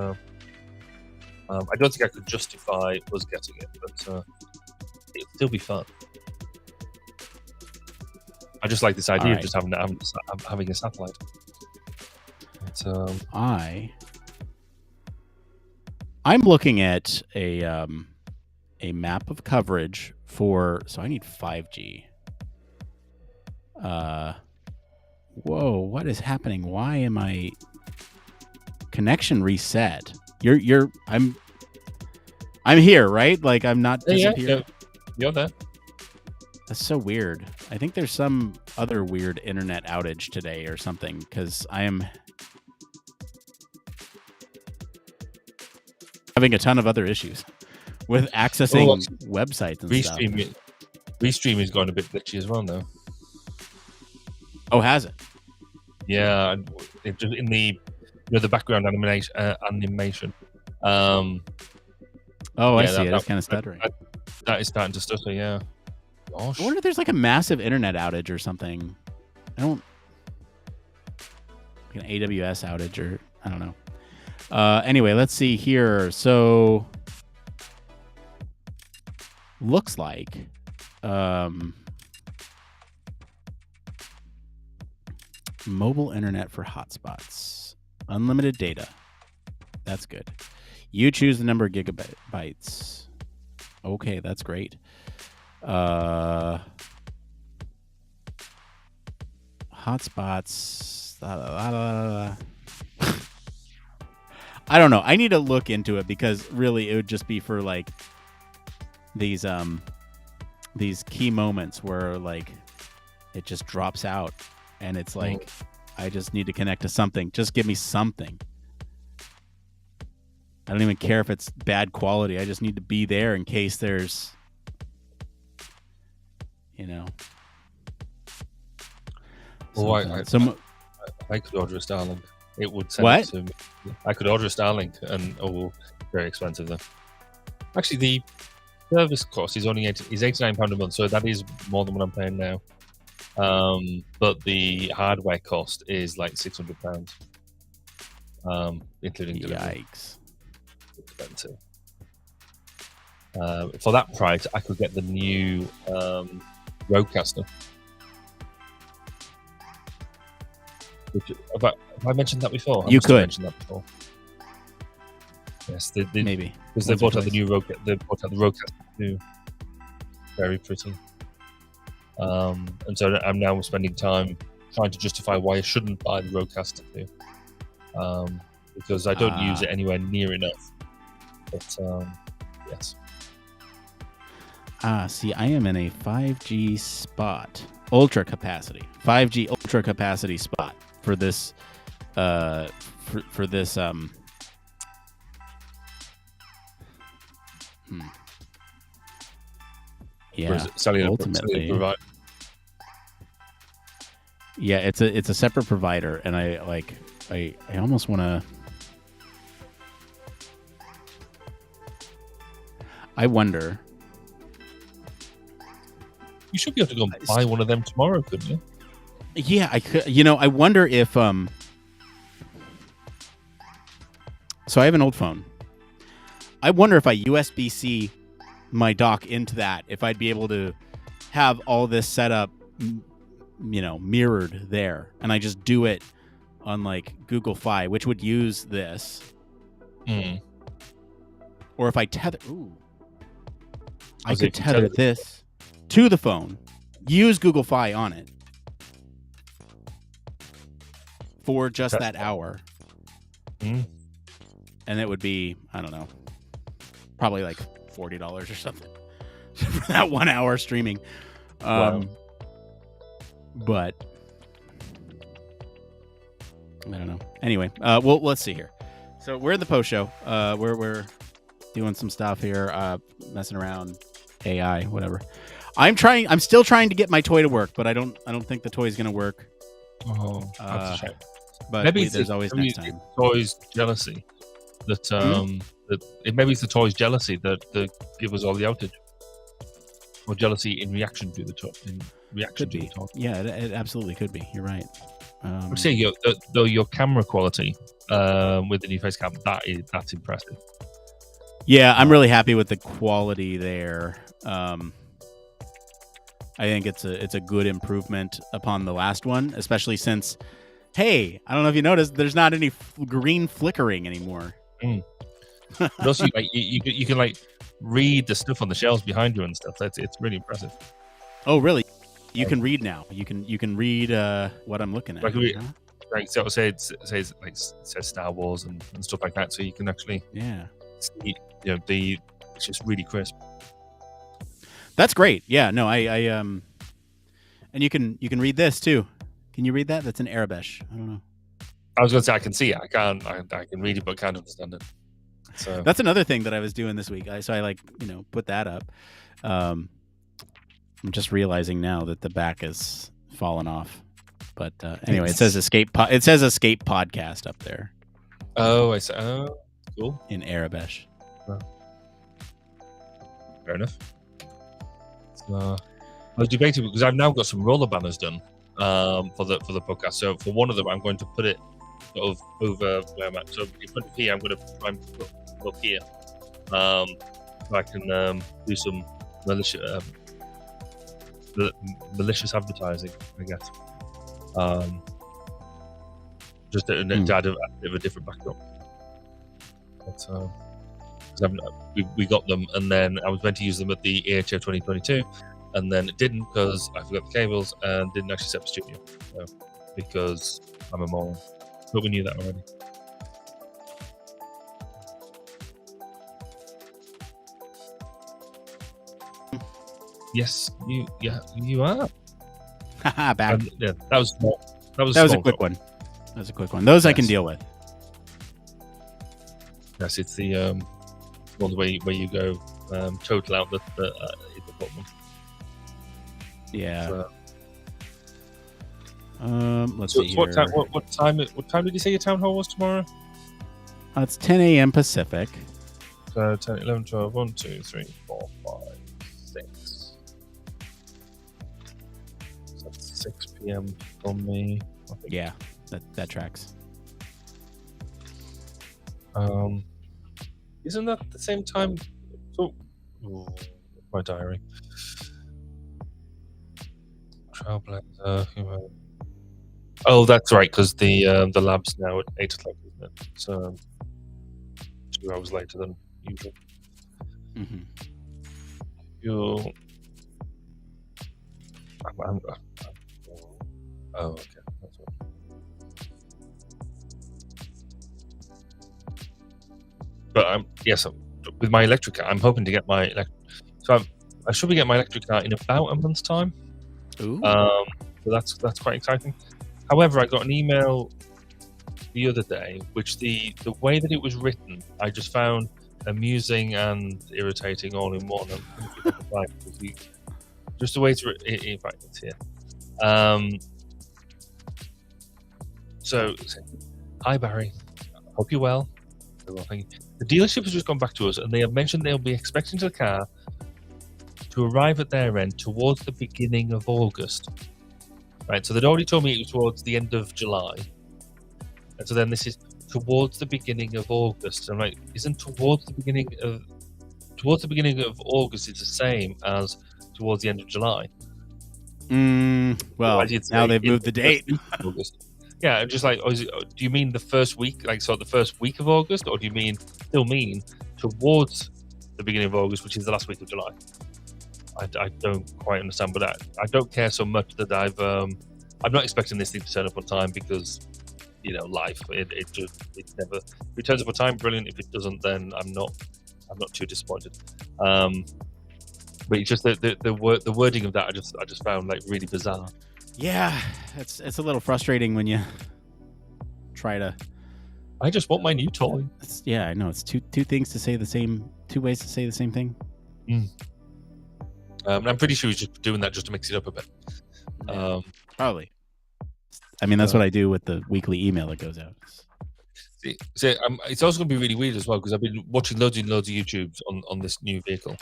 I don't think I could justify us getting it. But it'll still be fun. I just like this idea of just having a satellite. But, I'm looking at a map of coverage for. So I need 5G. Whoa! What is happening? Why am I connection reset? I'm here, right? Like I'm not disappeared. Yeah. You're there. That's so weird. I think there's some other weird internet outage today or something because I am having a ton of other issues with accessing websites and stuff. Restream is going a bit glitchy as well now. Oh, has it? Yeah, it just in the the background animation. I see it. It's kind of stuttering. That is starting to stutter. Yeah. Gosh. I wonder if there's like a massive internet outage or something. Like an AWS outage or I don't know. Anyway, let's see here. So looks like mobile internet for hotspots. Unlimited data. That's good. You choose the number of gigabytes. Okay, that's great. Hotspots. I don't know. I need to look into it because really it would just be for like these key moments where like it just drops out and it's like I just need to connect to something. Just give me something. I don't even care if it's bad quality. I just need to be there in case there's Well, I could order a Starlink. It would send it to me. I could order a Starlink, and very expensive though. Actually, the service cost is only £89 a month, so that is more than what I'm paying now. But the hardware cost is like £600, including delivery. Yikes! Expensive. For that price, I could get the new Rodecaster. Have I mentioned that before? You could mention that before. Yes, maybe because they brought out the new Rodecaster. They brought out the Rodecaster too. Very pretty. And so I'm now spending time trying to justify why I shouldn't buy the Rodecaster too, because I don't use it anywhere near enough. But yes. See, I am in a 5G spot, ultra capacity, 5G ultra capacity spot for this, for this. Yeah, Or is it cellular ultimately. provider? Yeah, it's a separate provider, and I almost want to. I wonder. You should be able to go and buy one of them tomorrow, couldn't you? Yeah, I could. I wonder if So I have an old phone. I wonder if I USB-C my dock into that, if I'd be able to have all this set up, mirrored there, and I just do it on like Google Fi, which would use this. Or if I tether, I could tether this to the phone, use Google Fi on it for just that hour, and it would be, I don't know, probably like $40 or something for that 1 hour streaming. Wow. But I don't know. Anyway, well, let's see here. So we're in the post show. We're doing some stuff here, messing around, AI, whatever. I'm still trying to get my toy to work, but I don't think the toy is going to work. Oh, that's a shame. But maybe there's always next time. It's toys jealousy that maybe it's the toys jealousy that give us all the outage, or jealousy in reaction to the toy. Could be. Yeah, it absolutely could be. You're right. I'd say your camera quality with the new face cam, that's impressive. Yeah, I'm really happy with the quality there. I think it's a good improvement upon the last one, especially since, hey, I don't know if you noticed, there's not any green flickering anymore. But also, you can like read the stuff on the shelves behind you and stuff. It's really impressive. Oh, really? You can read now. You can read what I'm looking at. Like so, it says Star Wars and stuff like that, so you can actually see, it's just really crisp. That's great. Yeah, no, I and you can read this too. Can you read that? That's in Arabic. I don't know. I was going to say I can see it. I can read it, but can't understand it. So that's another thing that I was doing this week. So I put that up. I'm just realizing now that the back is fallen off. But anyway, it says escape. It says escape podcast up there. Oh, I see. Oh, cool. In Arabic. Oh. Fair enough. I was debating because I've now got some roller banners done for the podcast. So for one of them, I'm going to put it sort of over where I'm at. So in front of here, I'm going to try and look here, so I can do some malicious advertising, I guess. Just to add a bit of a different backdrop. But, we got them, and then I was meant to use them at the EHO 2022, and then it didn't because I forgot the cables and didn't actually set the studio. So, because I'm a moron. But we knew that already. Yes, you are. Back. Yeah, that was a quick one. That was a quick one. Those I can deal with. Yes, it's the one where you go total out the bottom. Yeah. So, let's see here. What time did you say your town hall was tomorrow? It's 10 a.m. Pacific. So 10, 11, 12, 1, 2, 3, 4, 5, 6. So that's 6 p.m. for me. Yeah, that tracks. Isn't that the same time? So, my diary. Trailblazer. Oh, that's right, because the lab's now at 8 o'clock, isn't it? So 2 hours later than usual. Mm-hmm. Oh, okay. That's right. But with my electric car, I'm hoping to get my I should be getting my electric car in about a month's time. Ooh. So that's quite exciting. However, I got an email the other day, which the way that it was written, I just found amusing and irritating all in one. Just a way to. In fact, it's here. So, hi Barry. Hope you're well. Very well, thank you. The dealership has just gone back to us, and they have mentioned they'll be expecting the car to arrive at their end towards the beginning of August. Right. So they'd already told me it was towards the end of July, and so then this is towards the beginning of August. I'm like, isn't towards the beginning of August is the same as towards the end of July? Well, now they've moved the date. August. Yeah, just like, do you mean the first week, like sort of the first week of August, or do you still mean towards the beginning of August, which is the last week of July? I don't quite understand, but I don't care so much that I'm not expecting this thing to turn up on time because, life. It never. If it turns up on time, brilliant. If it doesn't, then I'm not too disappointed. But it's just the wording of that I just found like really bizarre. Yeah, it's a little frustrating when you try to. I just want my new toy. I know it's two ways to say the same thing. I'm pretty sure he's just doing that just to mix it up a bit. Probably. I mean, that's what I do with the weekly email that goes out. It's also going to be really weird as well because I've been watching loads and loads of YouTubes on this new vehicle,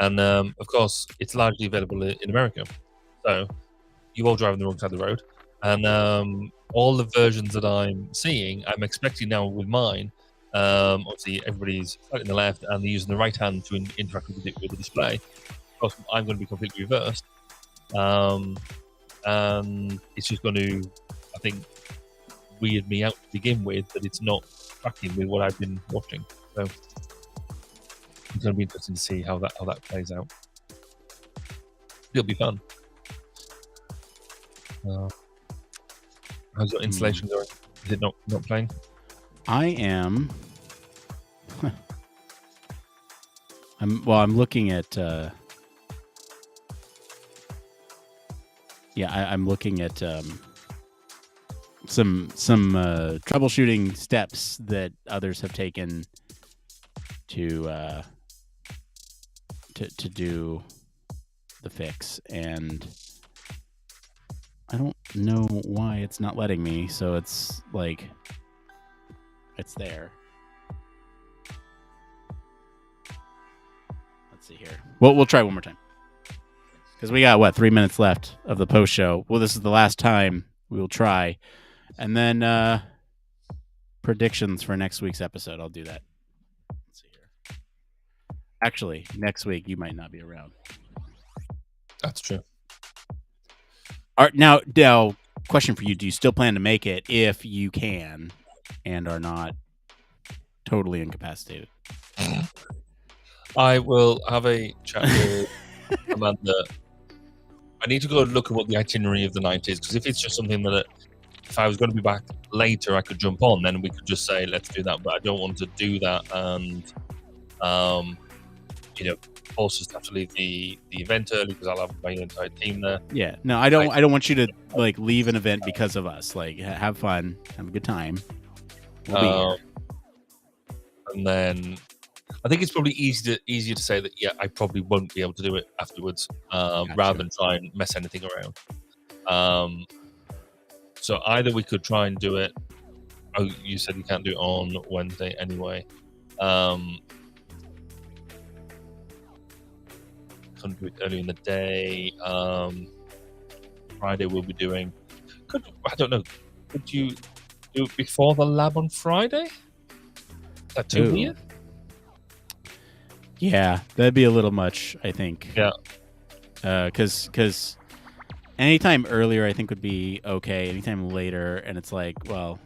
and of course it's largely available in America. So you all drive on the wrong side of the road, and all the versions that I'm seeing, I'm expecting now with mine. Obviously, everybody's slightly on the left, and they're using the right hand to interact with the display. Of course, I'm going to be completely reversed, and it's just going to, I think, weird me out to begin with, that it's not tracking with what I've been watching. So it's going to be interesting to see how that plays out. It'll be fun. How's your installation going? Is it not playing? I am. I'm looking at. I'm looking at some troubleshooting steps that others have taken to do the fix, and I don't know why it's not letting me. So it's like it's there. Let's see here. We'll try one more time because we got 3 minutes left of the post show. Well, this is the last time we will try. And then predictions for next week's episode. I'll do that. Let's see here. Actually, next week you might not be around. That's true. Now, question for you: do you still plan to make it if you can, and are not totally incapacitated? I will have a chat with Amanda. I need to go and look at what the itinerary of the night is, because if it's just something that, if I was going to be back later, I could jump on, then we could just say, let's do that. But I don't want to do that and, force us to have to leave the event early because I'll have my entire team there. Yeah. No, I don't want you to leave an event because of us. Have fun, have a good time. We'll be here. And then I think it's probably easier to say that, I probably won't be able to do it afterwards, rather than try and mess anything around. So either we could try and do it. Oh, you said you can't do it on Wednesday anyway. Couldn't do it early in the day. Friday we'll be doing. I don't know. Could you do it before the lab on Friday? Is that too weird? Yeah, that'd be a little much, I think. Yeah. Because anytime earlier, I think would be okay. Anytime later, and it's like, well,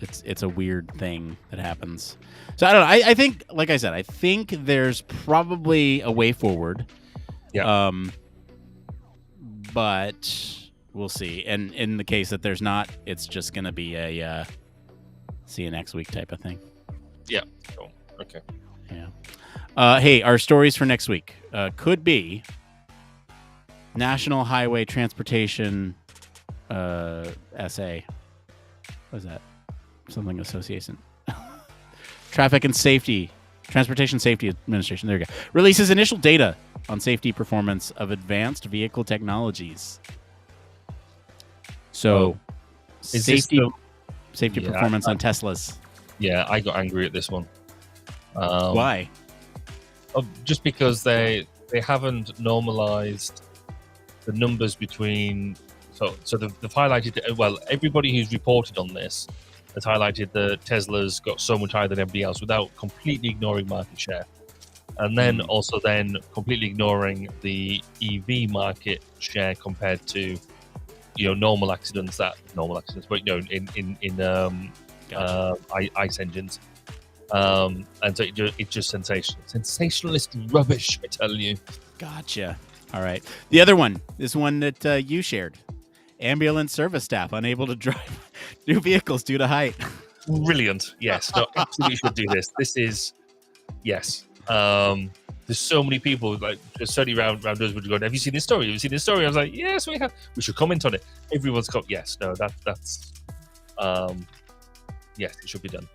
it's a weird thing that happens. So I don't know. I think, like I said, I think there's probably a way forward. Yeah. But we'll see. And in the case that there's not, it's just gonna be a see you next week type of thing. Yeah. Cool. Okay. Yeah. Hey, our stories for next week could be National Highway Transportation SA. What is that? Something association. Traffic and Safety Transportation Safety Administration. There you go. Releases initial data on safety performance of advanced vehicle technologies. So, safety performance on Teslas. Yeah, I got angry at this one. Why? Just because they haven't normalized the numbers between. So they've highlighted. Well, everybody who's reported on this has highlighted that Tesla's got so much higher than everybody else without completely ignoring market share, and then also completely ignoring the EV market share compared to normal accidents, but in ICE engines. And so it's just sensationalist rubbish, I tell you. Gotcha. All right. The other one, this one that you shared. Ambulance service staff unable to drive new vehicles due to height. Brilliant. Yes. No, absolutely should do this. This is, yes. There's so many people, like, certainly around us would go, have you seen this story? Have you seen this story? I was like, yes, we have. We should comment on it. Everyone's got, yes. No, that's... yes, it should be done.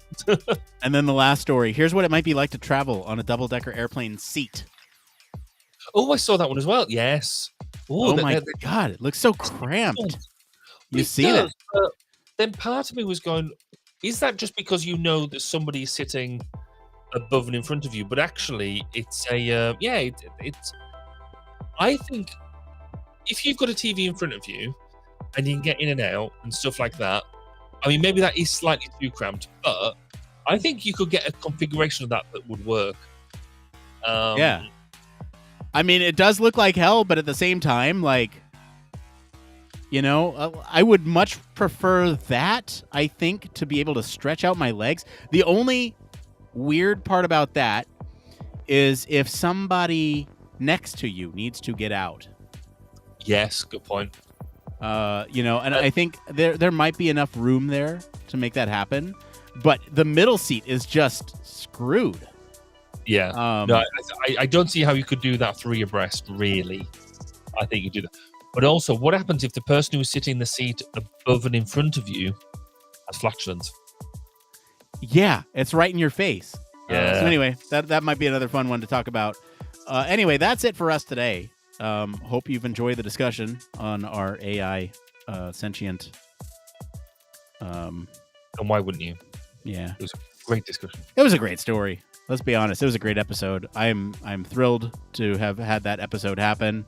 And then the last story. Here's what it might be like to travel on a double-decker airplane seat. Oh, I saw that one as well. Yes. Oh my God, it looks so cramped. You see that? Then part of me was going, is that just because that somebody's sitting above and in front of you? But actually, it's a it's. I think if you've got a TV in front of you and you can get in and out and stuff like that, I mean, maybe that is slightly too cramped, but I think you could get a configuration of that would work. Yeah. I mean, it does look like hell, but at the same time, like, I would much prefer that, I think, to be able to stretch out my legs. The only weird part about that is if somebody next to you needs to get out. Yes, good point. And I think there might be enough room there to make that happen, but the middle seat is just screwed. Yeah. No, I don't see how you could do that 3 abreast, really. I think you do that. But also, what happens if the person who's sitting in the seat above and in front of you has flatulence? Yeah, it's right in your face. Yeah. So anyway, that might be another fun one to talk about. Anyway, that's it for us today. Hope you've enjoyed the discussion on our AI sentient. And why wouldn't you? Yeah. It was a great discussion. It was a great story. Let's be honest. It was a great episode. I'm thrilled to have had that episode happen.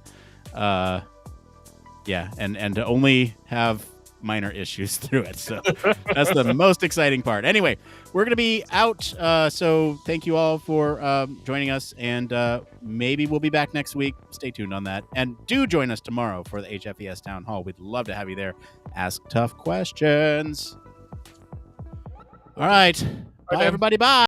Yeah, and to only have minor issues through it. So that's the most exciting part. Anyway, we're going to be out. So thank you all for joining us. And maybe we'll be back next week. Stay tuned on that. And do join us tomorrow for the HFES Town Hall. We'd love to have you there. Ask tough questions. All right. Bye, everybody. Bye.